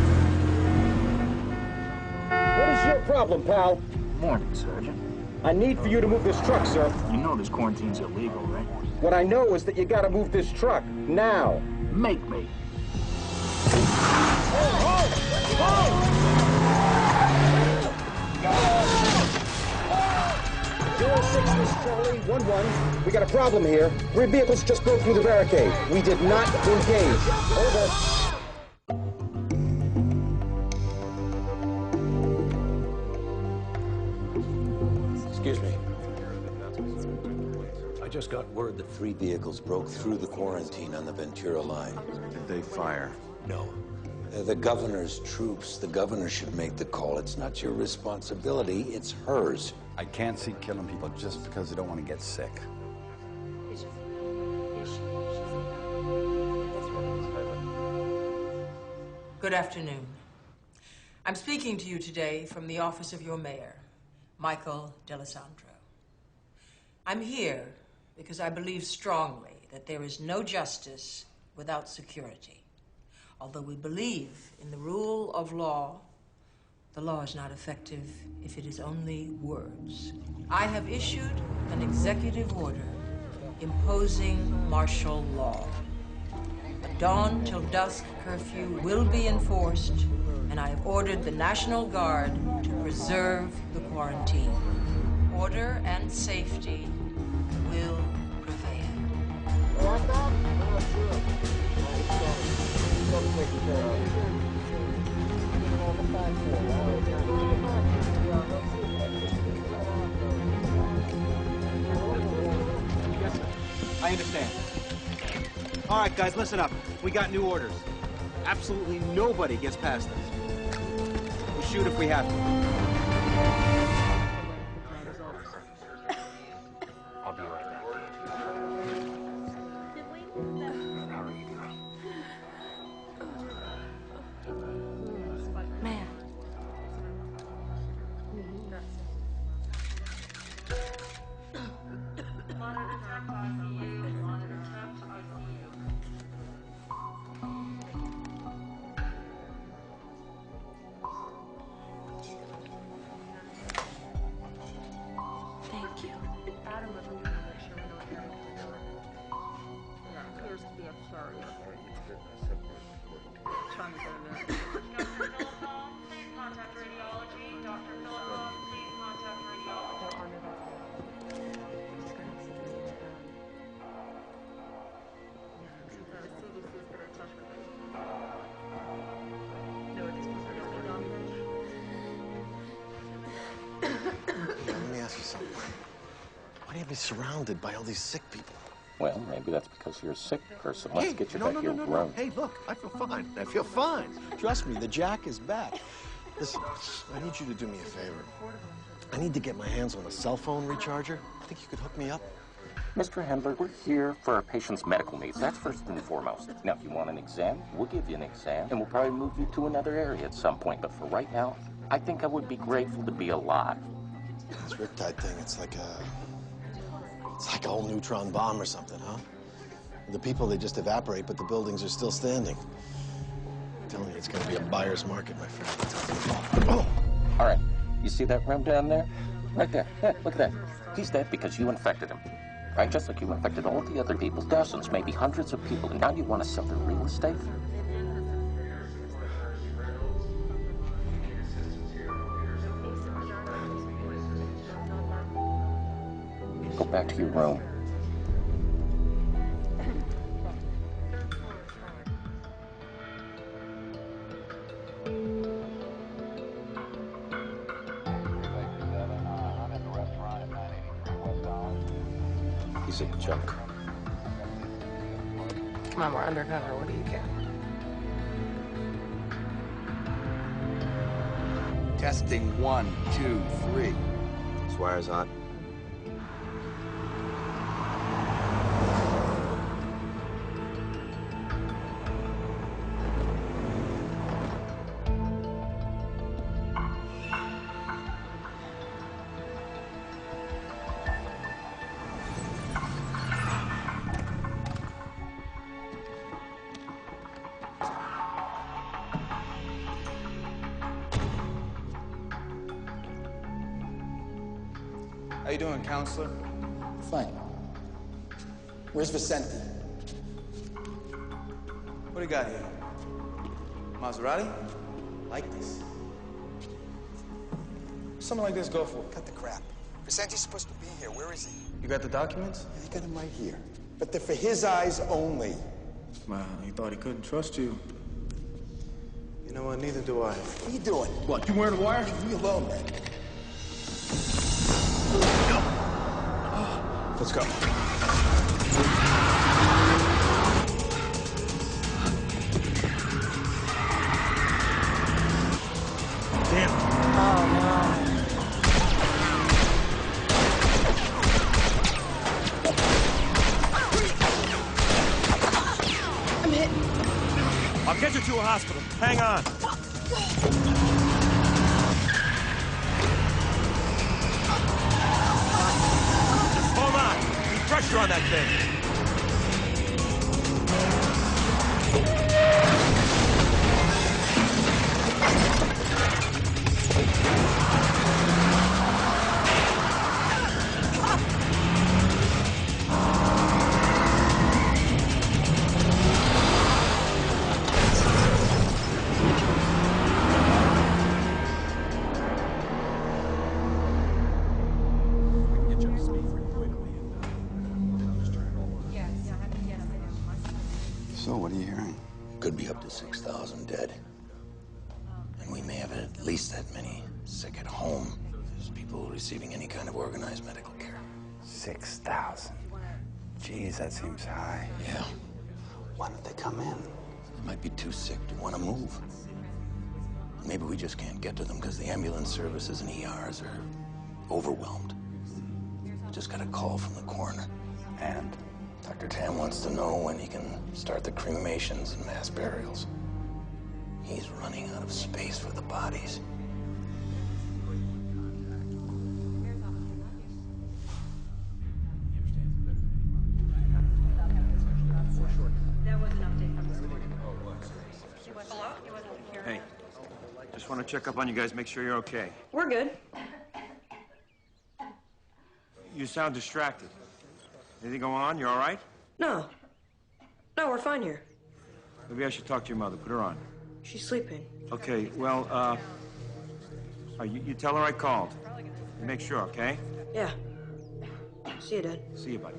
[SPEAKER 3] What is your problem, pal?
[SPEAKER 16] Morning, Sergeant.
[SPEAKER 3] I need for you to move this truck, sir.
[SPEAKER 16] You know this quarantine's illegal, right?
[SPEAKER 3] What I know is that you gotta move this truck. Now.
[SPEAKER 16] Make me. Charlie, 1-1.
[SPEAKER 3] We got a problem here. 3 vehicles just broke through the barricade. We did not engage. Over.
[SPEAKER 7] Excuse me. I just got word that 3 vehicles broke through the quarantine on the Ventura line.
[SPEAKER 10] Did they fire?
[SPEAKER 7] No. They're the governor's troops. The governor should make the call. It's not your responsibility, it's hers.
[SPEAKER 10] I can't see killing people just because they don't want to get sick.
[SPEAKER 14] Good afternoon. I'm speaking to you today from the office of your mayor, Michael D'Alessandro. I'm here because I believe strongly that there is no justice without security. Although we believe in the rule of law, the law is not effective if it is only words. I have issued an executive order imposing martial law. A dawn till dusk curfew will be enforced, and I have ordered the National Guard to preserve the quarantine. Order and safety will prevail.
[SPEAKER 15] I understand. All right, guys, listen up. We got new orders. Absolutely nobody gets past us. We'll shoot if we have to.
[SPEAKER 11] I'll be right back.
[SPEAKER 24] Man. Thank you.
[SPEAKER 22] Let me ask you something. Why do you have me surrounded by all these sick people?
[SPEAKER 17] Well, maybe that's because you're a sick person. Let's get you back to your room.
[SPEAKER 22] No. Hey, look, I feel fine. I feel fine. Trust me, the Jack is back. Listen, I need you to do me a favor. I need to get my hands on a cell phone recharger. Think you could hook me up?
[SPEAKER 17] Mr. Hendler, we're here for our patient's medical needs. That's first and foremost. Now, if you want an exam, we'll give you an exam, and we'll probably move you to another area at some point. But for right now, I think I would be grateful to be alive.
[SPEAKER 22] This Riptide thing, it's like a whole neutron bomb or something, huh? The people, they just evaporate, but the buildings are still standing. I'm telling you, it's going to be a buyer's market, my friend. Oh!
[SPEAKER 17] All right. You see that room down there? Right there. Yeah, look at that. He's dead because you infected him. Right? Just like you infected all the other people. Dozens, maybe hundreds of people. And now you want to sell their real estate? Go back to your room.
[SPEAKER 7] piece of junk.
[SPEAKER 1] Come on, we're undercover. What do you care?
[SPEAKER 15] Testing 1, 2, 3.
[SPEAKER 7] This wire's hot.
[SPEAKER 15] How you doing, counselor?
[SPEAKER 9] Fine. Where's Vicente?
[SPEAKER 15] What do you got here? Maserati? Like this. What's something like this go for?
[SPEAKER 9] Cut the crap. Vicente's supposed to be here. Where is he?
[SPEAKER 15] You got the documents?
[SPEAKER 9] I got him right here. But they're for his eyes only.
[SPEAKER 15] Well, he thought he couldn't trust you. You know what? Neither do I.
[SPEAKER 9] What are you doing?
[SPEAKER 15] What, you wearing a wire?
[SPEAKER 9] Leave me alone, man.
[SPEAKER 15] Let's go.
[SPEAKER 9] Damn.
[SPEAKER 1] Oh, no. I'm hit.
[SPEAKER 12] I'll get you to a hospital. Hang on. Hold on. Keep pressure on that thing.
[SPEAKER 7] So, what are you hearing? Could be up to 6,000 dead. And we may have at least that many sick at home. There's people receiving any kind of organized medical care.
[SPEAKER 18] 6,000. Jeez, that seems high.
[SPEAKER 7] Yeah. Why don't they come in? They might be too sick to want to move. Maybe we just can't get to them because the ambulance services and ERs are overwhelmed. Just got a call from the coroner. And Dr. Tam wants to know when he can start the cremations and mass burials. He's running out of space for the bodies.
[SPEAKER 12] Hey, just want to check up on you guys, make sure you're okay.
[SPEAKER 19] We're good.
[SPEAKER 12] You sound distracted. Anything going on? You all right?
[SPEAKER 19] No. No, we're fine here.
[SPEAKER 12] Maybe I should talk to your mother. Put her on.
[SPEAKER 19] She's sleeping.
[SPEAKER 12] Okay, well, you tell her I called. Make sure, okay?
[SPEAKER 19] Yeah. See you, Dad.
[SPEAKER 12] See you, buddy.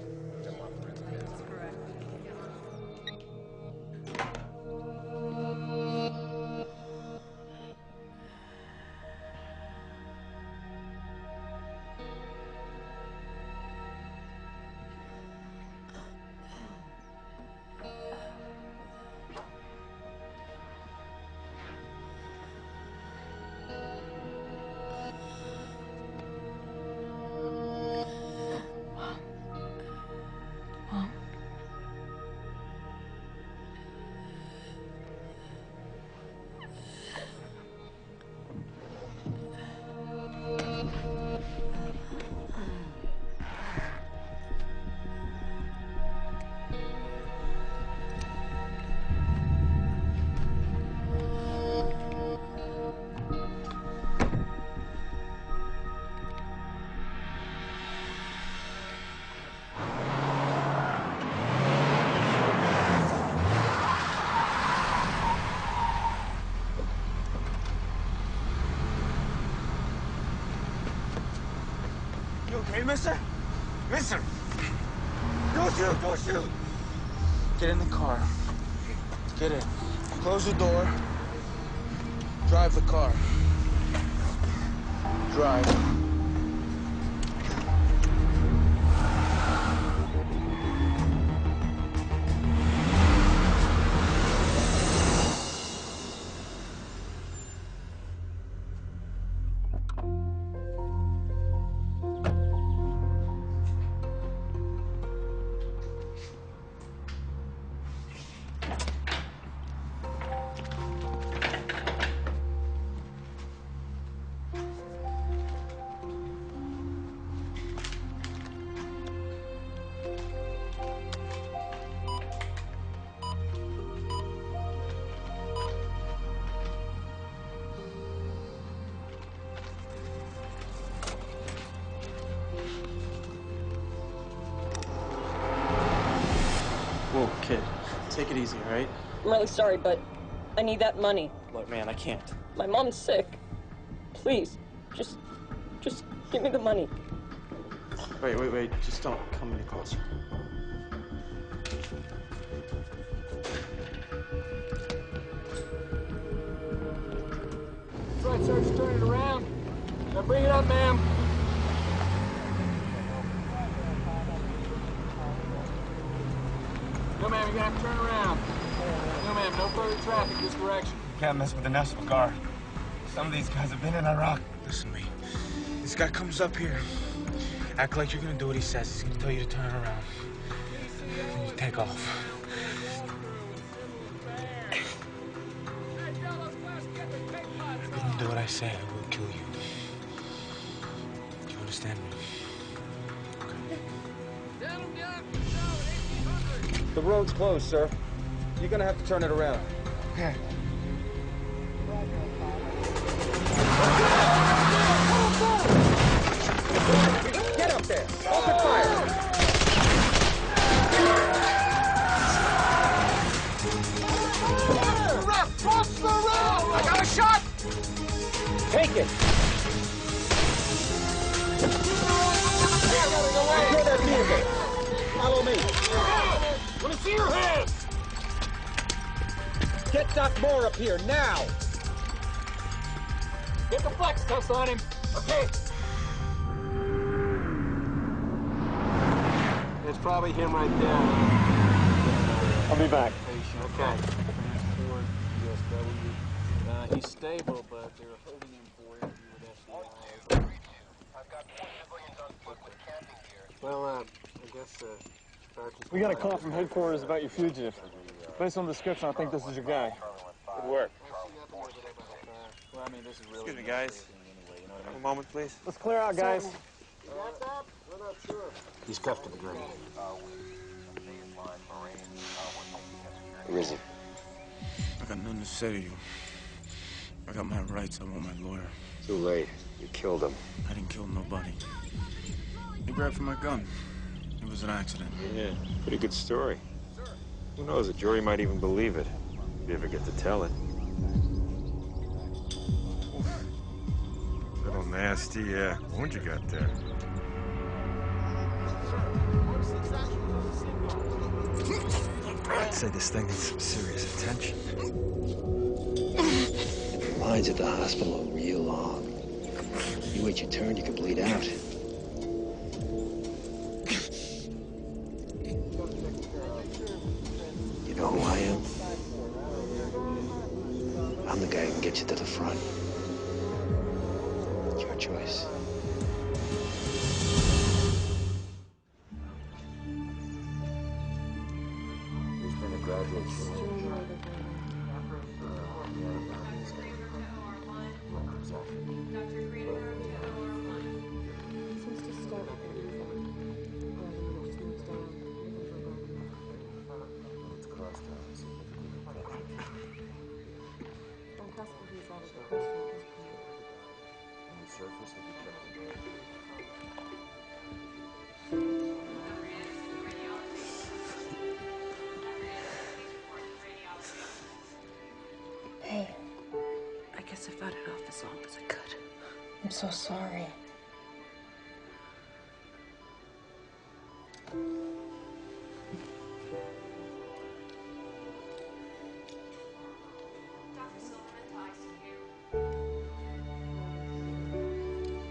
[SPEAKER 4] Hey, mister? Mister! Don't shoot! Don't shoot!
[SPEAKER 15] Get in the car. Get in. Close the door. Drive the car. Drive.
[SPEAKER 2] kid. Take it easy, all right?
[SPEAKER 8] I'm really sorry, but I need that money.
[SPEAKER 2] Look, man, I can't.
[SPEAKER 8] My mom's sick. Please, just give me the money.
[SPEAKER 2] Wait. Just don't come any closer.
[SPEAKER 6] That's right, sir. Just turn it around. Now bring it up, ma'am. No, ma'am, you're gonna have to turn around. No, ma'am, no further traffic this direction.
[SPEAKER 4] You can't mess with the National Guard. Some of these guys have been in Iraq. Listen to me. This guy comes up here, act like you're gonna do what he says. He's gonna tell you to turn around. Then you take off. If you do what I say, I will kill you. Do you understand me?
[SPEAKER 15] The road's closed, sir. You're gonna have to turn it around.
[SPEAKER 4] Okay.
[SPEAKER 15] Get up there! Open fire!
[SPEAKER 6] Cross the road! I got a shot!
[SPEAKER 15] Take it! Secure that vehicle! Follow me!
[SPEAKER 6] Let me see your hands!
[SPEAKER 15] Get Doc Moore up here, now!
[SPEAKER 6] Get the flex cuffs on him. Okay. It's probably him right there.
[SPEAKER 15] I'll be back.
[SPEAKER 6] Okay.
[SPEAKER 2] He's stable, but they're holding him for interview with FBI.
[SPEAKER 6] Well, I guess,
[SPEAKER 5] We got a call from headquarters about your fugitive. Based on the description, I think this is your guy.
[SPEAKER 12] Good work.
[SPEAKER 2] Well, I mean, this is really...
[SPEAKER 12] Excuse me, guys. Have a moment, please.
[SPEAKER 5] Let's clear out, guys.
[SPEAKER 12] He's cuffed to the ground.
[SPEAKER 3] Where is he?
[SPEAKER 4] I got nothing to say to you. I got my rights. I want my lawyer.
[SPEAKER 3] Too late. You killed him.
[SPEAKER 4] I didn't kill nobody. He grabbed for my gun. It was an accident.
[SPEAKER 12] Yeah, pretty good story. Who knows, the jury might even believe it, if you ever get to tell it. Little nasty wound you got there.
[SPEAKER 3] I'd say this thing needs some serious attention. The lines at the hospital are real long. You wait your turn, you could bleed out. You know who I am? I'm the guy who can get you to the front. It's your choice.
[SPEAKER 12] He's been a graduate student.
[SPEAKER 24] Hey, I guess I fought it off as long as I could. I'm so sorry.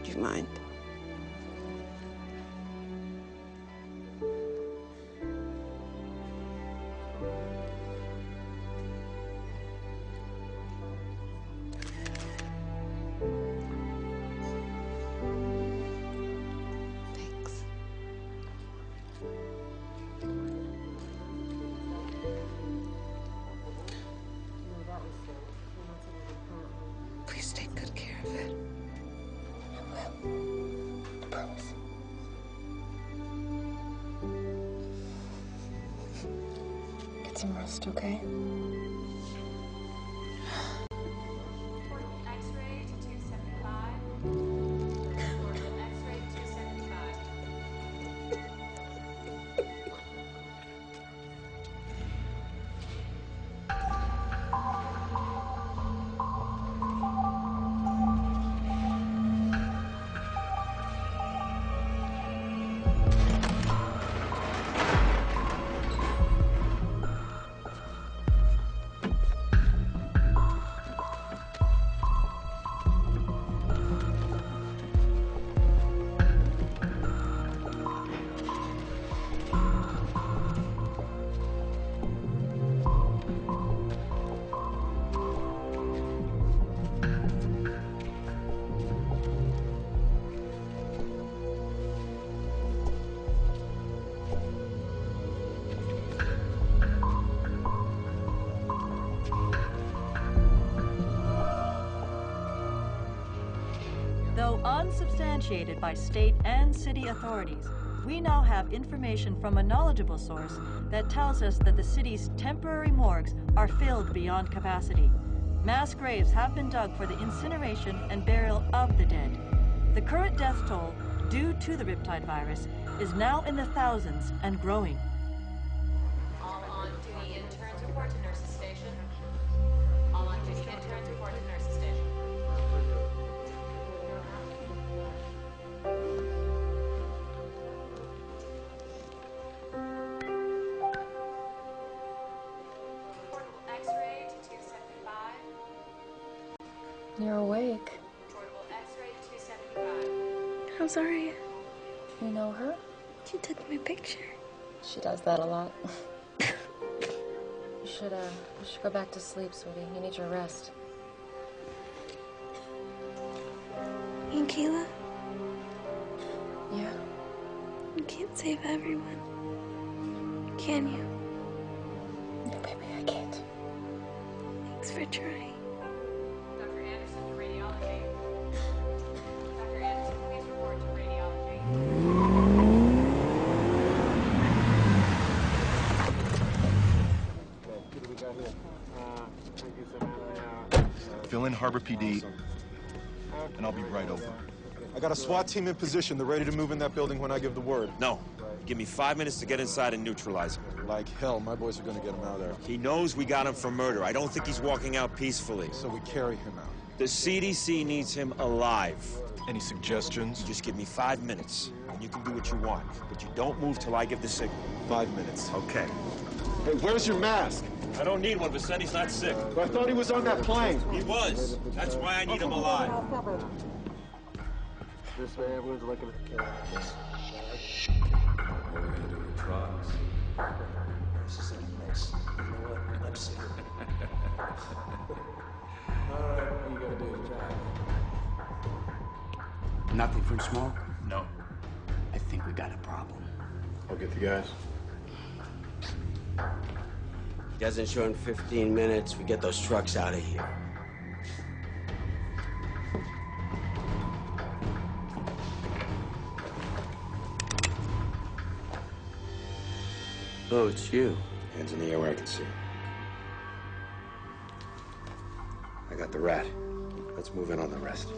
[SPEAKER 19] Do you mind?
[SPEAKER 24] Please take good care of it. I will. I promise. Get some rest, okay?
[SPEAKER 13] unsubstantiated by state and city authorities, we now have information from a knowledgeable source that tells us that the city's temporary morgues are filled beyond capacity. Mass graves have been dug for the incineration and burial of the dead. The current death toll, due to the Riptide virus, is now in the thousands and growing.
[SPEAKER 20] All on duty interns report to nurses station. All on duty interns report to nurses station. Portable X-ray to 275.
[SPEAKER 1] You're awake.
[SPEAKER 20] Portable X-ray to 275.
[SPEAKER 1] How's Aria? You know her?
[SPEAKER 24] She took my picture.
[SPEAKER 1] She does that a lot. You should go back to sleep, sweetie. You need your rest.
[SPEAKER 24] And Kayla,
[SPEAKER 1] Yeah?
[SPEAKER 24] you can't save everyone. Can you?
[SPEAKER 1] No, baby, I can't.
[SPEAKER 24] Thanks for trying.
[SPEAKER 20] Dr. Anderson to radiology. Dr. Anderson, please report to radiology.
[SPEAKER 4] Fill in Harbor PD, and I'll be right over. I got a SWAT team in position. They're ready to move in that building when I give the word.
[SPEAKER 12] No. Give me 5 minutes to get inside and neutralize him.
[SPEAKER 4] Like hell, my boys are gonna get him out of there.
[SPEAKER 12] He knows we got him for murder. I don't think he's walking out peacefully.
[SPEAKER 4] So we carry him out.
[SPEAKER 12] The CDC needs him alive.
[SPEAKER 4] Any suggestions?
[SPEAKER 12] You just give me 5 minutes, and you can do what you want. But you don't move till I give the signal.
[SPEAKER 4] 5 minutes.
[SPEAKER 12] Okay.
[SPEAKER 4] Hey, where's your mask?
[SPEAKER 12] I don't need one. Vicenti's not sick.
[SPEAKER 4] I thought he was on that plane.
[SPEAKER 12] He was. That's why I need him alive.
[SPEAKER 5] This way, everyone's looking at the camera.
[SPEAKER 10] What are we gonna do with drugs?
[SPEAKER 3] This is a mess. You know what? I'm sick.
[SPEAKER 5] All right, all you gotta do is drive.
[SPEAKER 18] Nothing from smoke?
[SPEAKER 11] No.
[SPEAKER 18] I think we got a problem.
[SPEAKER 4] I'll get the guys.
[SPEAKER 22] Doesn't show in 15 minutes. We get those trucks out of here. Oh, it's you.
[SPEAKER 3] Hands in the air where I can see. I got the rat. Let's move in on the rest.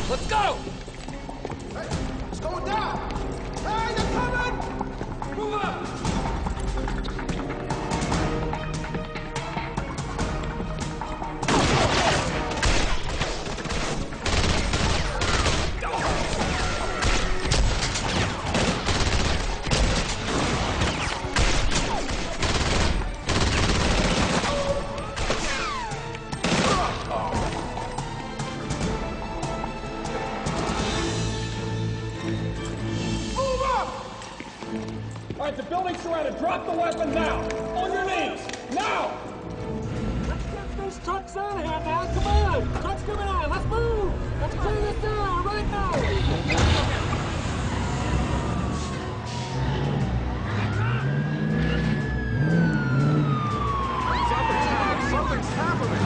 [SPEAKER 6] Let's go!
[SPEAKER 4] Hey, it's going down! Hey, they're coming! Move up!
[SPEAKER 6] All right, the building's surrounded. Drop the weapon now. On your knees. Now! Let's get these trucks out of here now. Come on. Trucks coming on. Let's move. Let's clear this down right now.
[SPEAKER 4] Something's happening.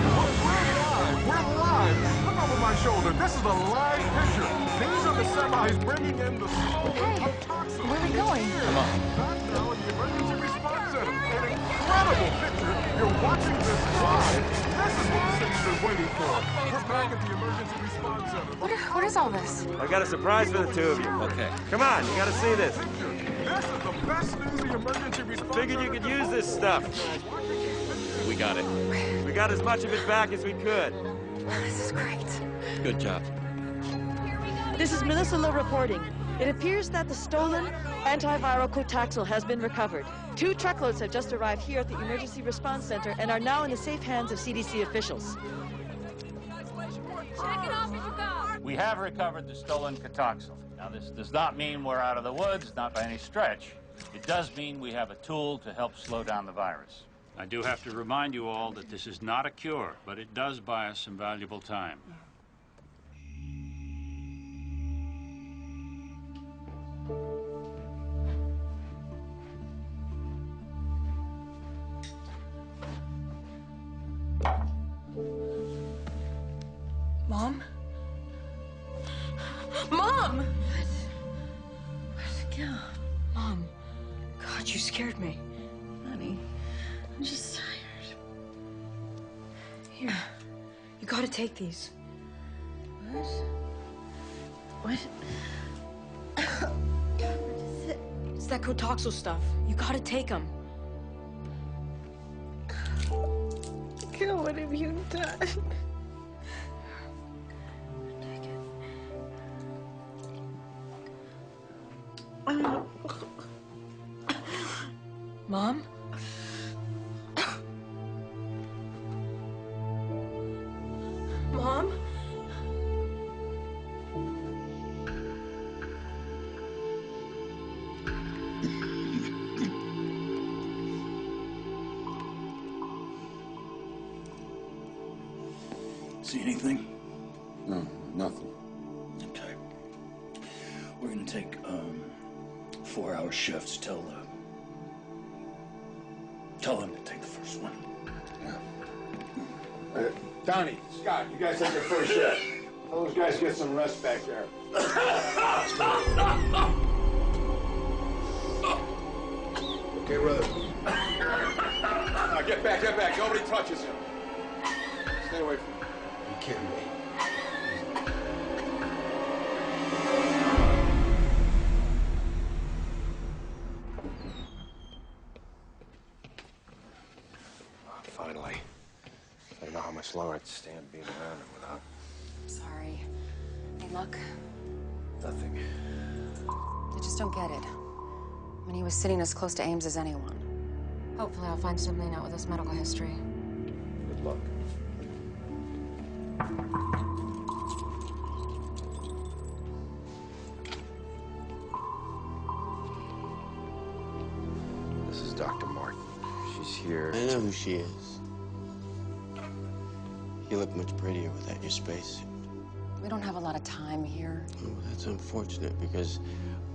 [SPEAKER 4] We're live. Look over my shoulder. This is a live picture. These are the semis bringing in the stolen toxins.
[SPEAKER 1] Where are we going?
[SPEAKER 4] Come on. That's now in the emergency response center. An incredible picture. You're watching this live. This is what the city's been waiting for. We're back at the emergency response center.
[SPEAKER 1] What is all this?
[SPEAKER 12] I got a surprise for the two of you. Okay. Come on, you gotta see this.
[SPEAKER 4] This is the best news the emergency response
[SPEAKER 12] Figured you could use this stuff.
[SPEAKER 15] We got it.
[SPEAKER 12] We got as much of it back as we could.
[SPEAKER 1] This is great.
[SPEAKER 15] Good job.
[SPEAKER 13] This is Melissa Lowe reporting. It appears that the stolen antiviral Cotaxil has been recovered. 2 truckloads have just arrived here at the Emergency Response Center and are now in the safe hands of CDC officials.
[SPEAKER 20] Check it off as you go.
[SPEAKER 11] We have recovered the stolen Cotaxil. Now, this does not mean we're out of the woods, not by any stretch. It does mean we have a tool to help slow down the virus. I do have to remind you all that this is not a cure, but it does buy us some valuable time.
[SPEAKER 19] Mom? Mom!
[SPEAKER 1] Where'd it go?
[SPEAKER 19] Mom. God, you scared me.
[SPEAKER 1] Honey, I'm just tired.
[SPEAKER 19] Here. You gotta take these.
[SPEAKER 1] What? What?
[SPEAKER 19] It's that Kotoxal stuff. You gotta take them.
[SPEAKER 1] God, what have you done?
[SPEAKER 19] Mom? Mom?
[SPEAKER 18] See anything?
[SPEAKER 7] No, nothing.
[SPEAKER 18] Okay. We're gonna take 4-hour shifts. Tell them to take the first one.
[SPEAKER 4] Yeah. Donnie, Scott, you guys take your first shift. Tell those guys to get some rest back there. Okay, brother. Now get back. Nobody touches him. Stay away from him.
[SPEAKER 22] You kidding me? Finally. I don't know how much longer I'd stand being around him without
[SPEAKER 1] Sorry. Hey, look.
[SPEAKER 22] nothing.
[SPEAKER 1] I just don't get it. I mean, he was sitting as close to Ames as anyone. Hopefully I'll find something out with his medical history.
[SPEAKER 22] Good luck. This is Dr. Martin. She's here.
[SPEAKER 14] I know who she is. You look much prettier without your spacesuit.
[SPEAKER 1] We don't have a lot of time here.
[SPEAKER 14] Oh, that's unfortunate because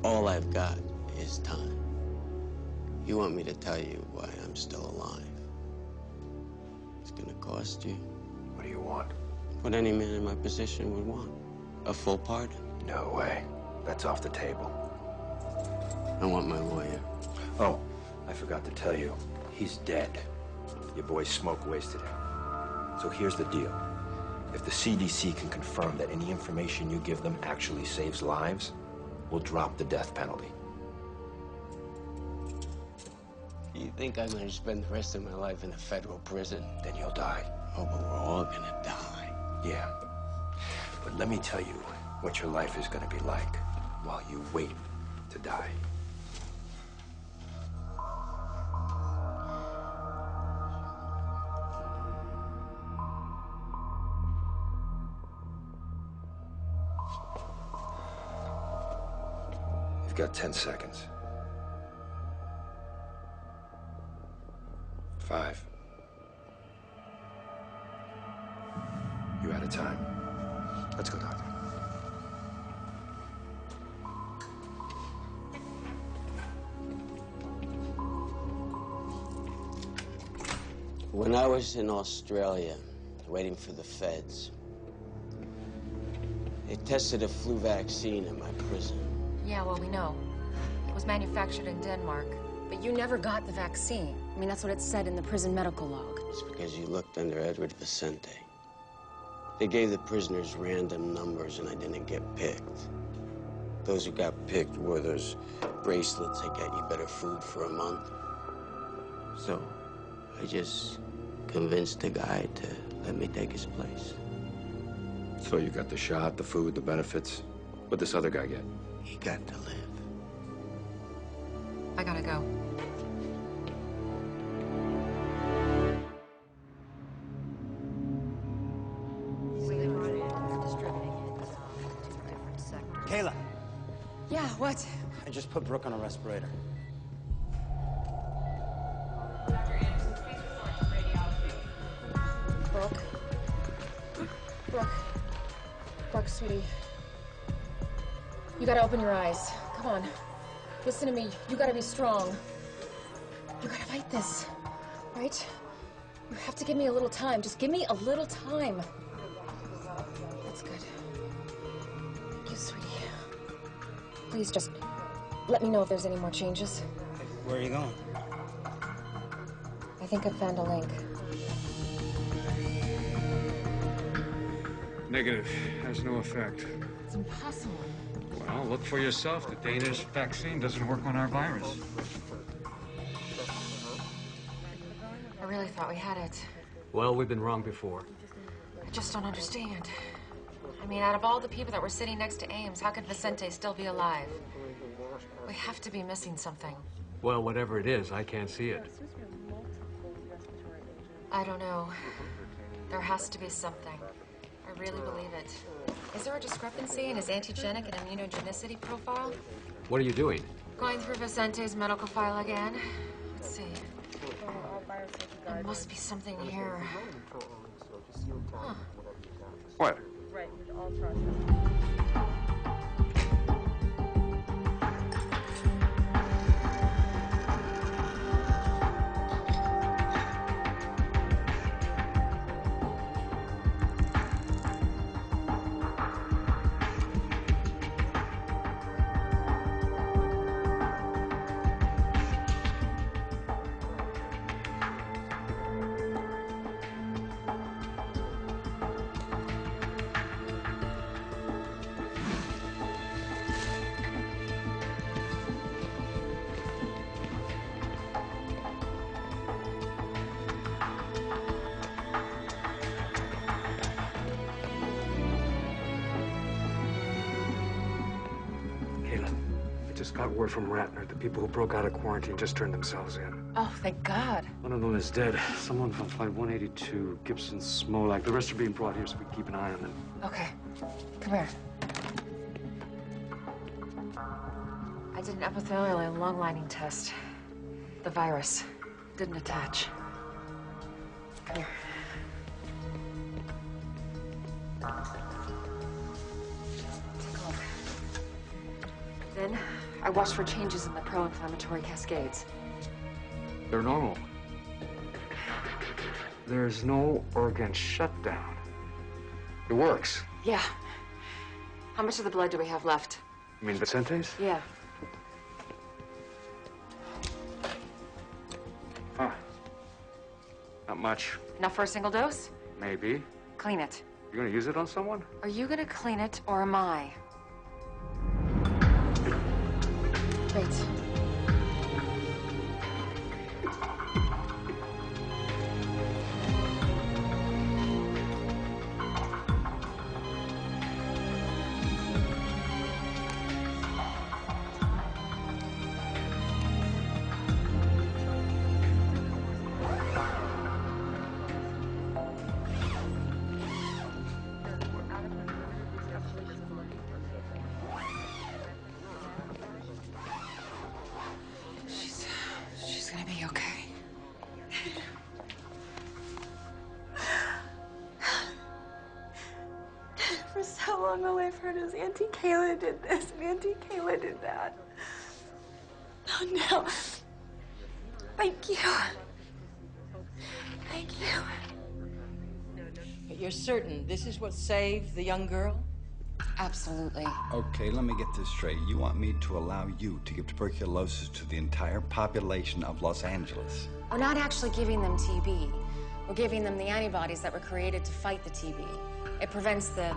[SPEAKER 14] all I've got is time. You want me to tell you why I'm still alive? It's gonna cost you.
[SPEAKER 22] What do you want?
[SPEAKER 14] What any man in my position would want. A full pardon.
[SPEAKER 22] No way. That's off the table.
[SPEAKER 14] I want my lawyer.
[SPEAKER 22] Oh, I forgot to tell you. He's dead. Your boy Smoke wasted him. So here's the deal. If the CDC can confirm that any information you give them actually saves lives, we'll drop the death penalty.
[SPEAKER 14] You think I'm gonna spend the rest of my life in a federal prison?
[SPEAKER 22] Then you'll die.
[SPEAKER 14] Oh, but we're all gonna die.
[SPEAKER 22] Yeah. But let me tell you what your life is gonna be like while you wait to die. You've got 10 seconds. 5. You're out of time. Let's go, Doctor.
[SPEAKER 14] When I was in Australia, waiting for the feds, they tested a flu vaccine in my prison.
[SPEAKER 1] Yeah, well, we know. It was manufactured in Denmark. But you never got the vaccine. I mean, that's what it said in the prison medical log.
[SPEAKER 14] It's because you looked under Edward Vicente. They gave the prisoners random numbers and I didn't get picked. Those who got picked wore those bracelets that get you better food for a month. So I just convinced the guy to let me take his place.
[SPEAKER 22] So you got the shot, the food, the benefits. What'd this other guy get?
[SPEAKER 14] He got to live.
[SPEAKER 1] I gotta go.
[SPEAKER 15] Kayla,
[SPEAKER 1] Yeah, what?
[SPEAKER 15] I just put Brooke on a respirator.
[SPEAKER 1] Brooke, sweetie. You gotta open your eyes. Come on. Listen to me. You gotta be strong. You gotta fight this, right? You have to give me a little time. Just give me a little time. That's good. Thank you, sweetie. Please just let me know if there's any more changes.
[SPEAKER 16] Where are you going?
[SPEAKER 1] I think I found a link.
[SPEAKER 5] Negative. Has no effect.
[SPEAKER 1] It's impossible.
[SPEAKER 5] Well, look for yourself. The Danish vaccine doesn't work on our virus.
[SPEAKER 1] I really thought we had it.
[SPEAKER 17] Well, we've been wrong before.
[SPEAKER 1] I just don't understand. I mean, out of all the people that were sitting next to Ames, how could Vicente still be alive? We have to be missing something.
[SPEAKER 17] Well, whatever it is, I can't see it.
[SPEAKER 1] I don't know. There has to be something. I really believe it. Is there a discrepancy in his antigenic and immunogenicity profile?
[SPEAKER 17] What are you doing?
[SPEAKER 1] Going through Vicente's medical file again. Let's see. There must be something here. Huh.
[SPEAKER 5] What?
[SPEAKER 8] Right, with all process.
[SPEAKER 5] Got word from Ratner. The people who broke out of quarantine just turned themselves in.
[SPEAKER 1] Oh, thank God.
[SPEAKER 5] One of them is dead. Someone from Flight 182, Gibson, Smolak. The rest are being brought here so we can keep an eye on them.
[SPEAKER 1] Okay. Come here. I did an epithelial and lung lining test. The virus didn't attach. Come here. Take a look. Then I watched for changes in the pro-inflammatory cascades.
[SPEAKER 5] They're normal. There's no organ shutdown. It works.
[SPEAKER 1] Yeah. How much of the blood do we have left?
[SPEAKER 5] You mean Vicente's?
[SPEAKER 1] Yeah.
[SPEAKER 5] Huh. Not much.
[SPEAKER 1] Enough for a single dose?
[SPEAKER 5] Maybe.
[SPEAKER 1] Clean it.
[SPEAKER 5] You gonna use it on someone?
[SPEAKER 1] Are you gonna clean it, or am I? Wait. She's gonna be okay.
[SPEAKER 19] For so long, all I've heard is Auntie Kayla did this and Auntie Kayla did that. Oh, no. Thank you. Thank you.
[SPEAKER 21] But you're certain this is what saved the young girl?
[SPEAKER 1] Absolutely.
[SPEAKER 10] Okay, let me get this straight. You want me to allow you to give tuberculosis to the entire population of Los Angeles?
[SPEAKER 1] We're not actually giving them TB. We're giving them the antibodies that were created to fight the TB. It prevents the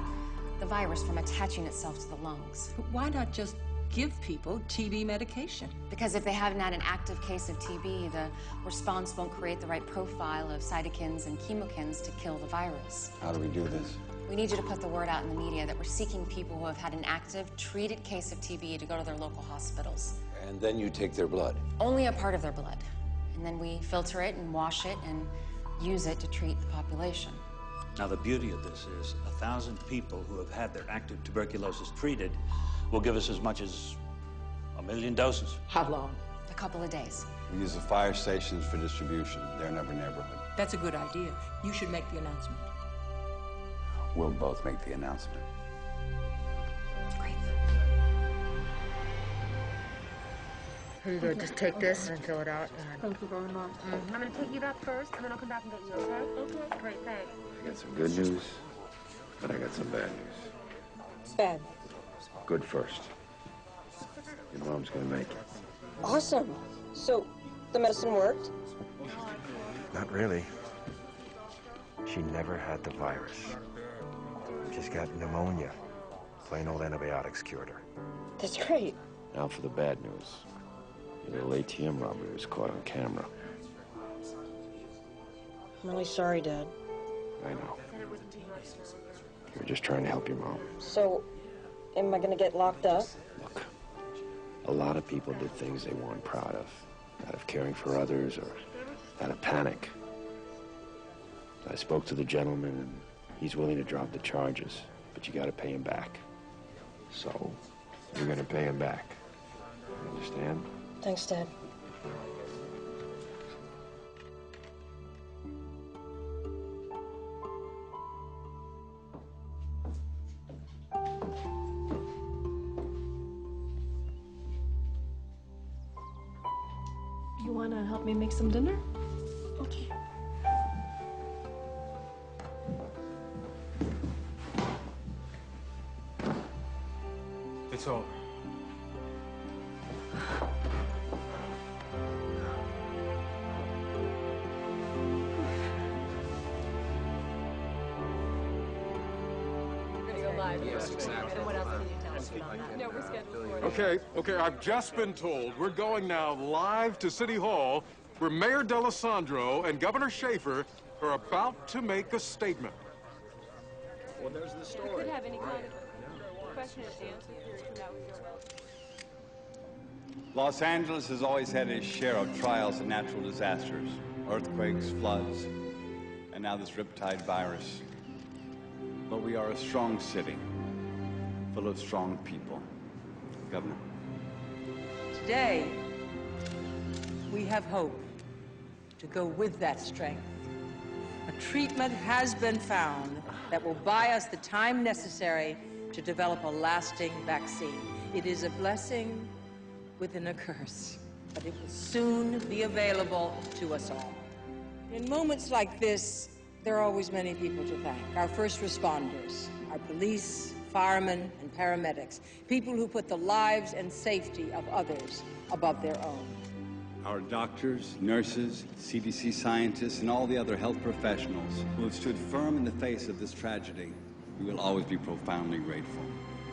[SPEAKER 1] virus from attaching itself to the lungs.
[SPEAKER 21] But why not just give people TB medication?
[SPEAKER 1] Because if they haven't had an active case of TB, the response won't create the right profile of cytokines and chemokines to kill the virus.
[SPEAKER 10] How do we do this?
[SPEAKER 1] We need you to put the word out in the media that we're seeking people who have had an active, treated case of TB to go to their local hospitals.
[SPEAKER 14] And then you take their blood.
[SPEAKER 1] Only a part of their blood. And then we filter it and wash it and use it to treat the population.
[SPEAKER 11] Now, the beauty of this is 1,000 people who have had their active tuberculosis treated will give us as much as 1 million doses.
[SPEAKER 21] How long?
[SPEAKER 1] A couple of days.
[SPEAKER 10] We use the fire stations for distribution. They're in every neighborhood.
[SPEAKER 21] That's a good idea. You should make the announcement.
[SPEAKER 10] We'll both make the announcement.
[SPEAKER 1] Great.
[SPEAKER 23] Here you go. Just take this and fill it out.
[SPEAKER 8] Thank you very much. I'm going to take you back first, and then I'll come back and get you, okay? Okay. Great, thanks.
[SPEAKER 10] I got some good news But I got some bad news.
[SPEAKER 8] Bad.
[SPEAKER 10] Good first. Your mom's gonna make it.
[SPEAKER 8] Awesome. So, the medicine worked?
[SPEAKER 3] Not really. She never had the virus. Just got pneumonia. Plain old antibiotics cured her.
[SPEAKER 8] That's great.
[SPEAKER 10] Now for the bad news. Your little ATM robbery was caught on camera.
[SPEAKER 8] I'm really sorry, Dad.
[SPEAKER 10] I know. You were just trying to help your mom.
[SPEAKER 8] So, am I gonna get locked up?
[SPEAKER 10] Look, a lot of people did things they weren't proud of. Out of caring for others or out of panic. I spoke to the gentleman and he's willing to drop the charges, but you gotta pay him back. So, you're gonna pay him back. You understand?
[SPEAKER 8] Thanks, Dad.
[SPEAKER 2] You want to help me make some dinner?
[SPEAKER 19] Okay.
[SPEAKER 4] It's over.
[SPEAKER 6] Okay, I've just been told we're going now live to City Hall, where Mayor D'Alessandro and Governor Schaefer are about to make a statement.
[SPEAKER 5] Well, there's the story.
[SPEAKER 2] Could have any kind of question and answer period from that with your
[SPEAKER 9] Los Angeles has always had its share of trials and natural disasters, earthquakes, floods, and now this riptide virus. But we are a strong city, full of strong people. Governor?
[SPEAKER 21] Today, we have hope to go with that strength. A treatment has been found that will buy us the time necessary to develop a lasting vaccine. It is a blessing within a curse, but it will soon be available to us all. In moments like this, there are always many people to thank. Our first responders, our police, firemen, and paramedics, people who put the lives and safety of others above their own.
[SPEAKER 9] Our doctors, nurses, CDC scientists, and all the other health professionals who have stood firm in the face of this tragedy, we will always be profoundly grateful.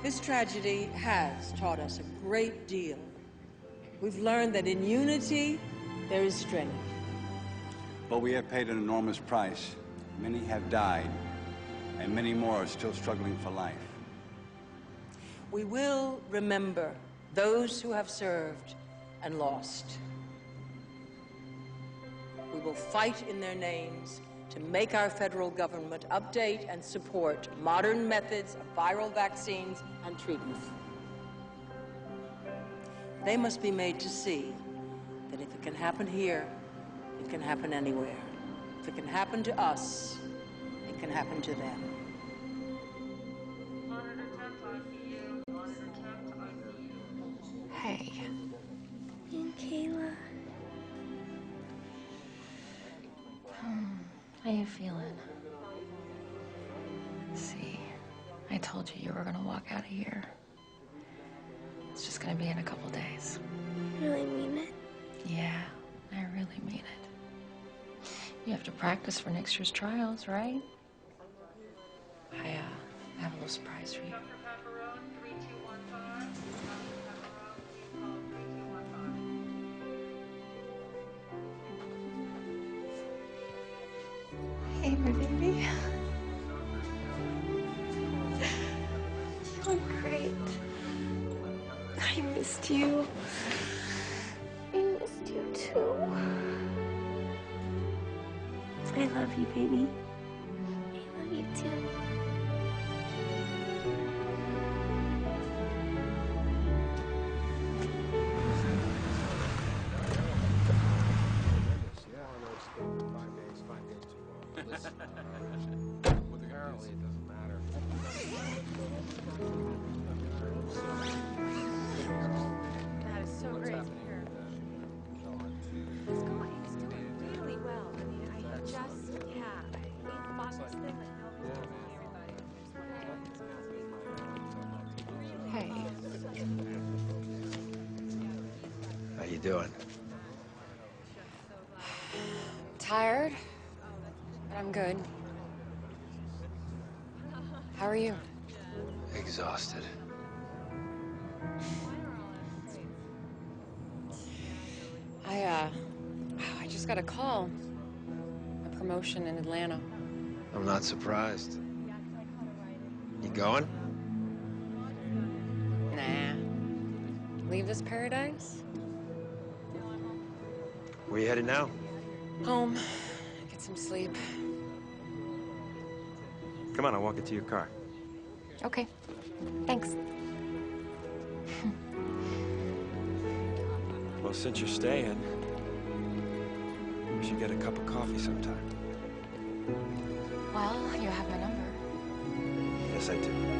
[SPEAKER 21] This tragedy has taught us a great deal. We've learned that in unity, there is strength.
[SPEAKER 9] But we have paid an enormous price. Many have died, and many more are still struggling for life.
[SPEAKER 21] We will remember those who have served and lost. We will fight in their names to make our federal government update and support modern methods of viral vaccines and treatments. They must be made to see that if it can happen here, it can happen anywhere. If it can happen to us, it can happen to them.
[SPEAKER 1] Hey.
[SPEAKER 19] And Kayla.
[SPEAKER 1] How you feeling? See, I told you were gonna walk out of here. It's just gonna be in a couple days.
[SPEAKER 19] You really mean it?
[SPEAKER 1] Yeah, I really mean it. You have to practice for next year's trials, right? I have a little surprise for you. Hey, my baby.
[SPEAKER 19] You look great. I missed you. I missed you too. I love you, baby. I love you too.
[SPEAKER 17] Apparently, it doesn't matter.
[SPEAKER 2] That is so great to hear. He's doing really well. I mean, I just, yeah.
[SPEAKER 3] you doing?
[SPEAKER 1] Tired, but I'm good. How are you?
[SPEAKER 3] Exhausted.
[SPEAKER 1] I just got a call. A promotion in Atlanta.
[SPEAKER 3] I'm not surprised. You going?
[SPEAKER 1] Nah. Leave this paradise?
[SPEAKER 3] Where you headed now?
[SPEAKER 1] Home. Get some sleep.
[SPEAKER 5] Come on, I'll walk you to your car.
[SPEAKER 1] Okay. Thanks.
[SPEAKER 5] Well, since you're staying, we should get a cup of coffee sometime.
[SPEAKER 1] Well, you have my number.
[SPEAKER 5] Yes, I do.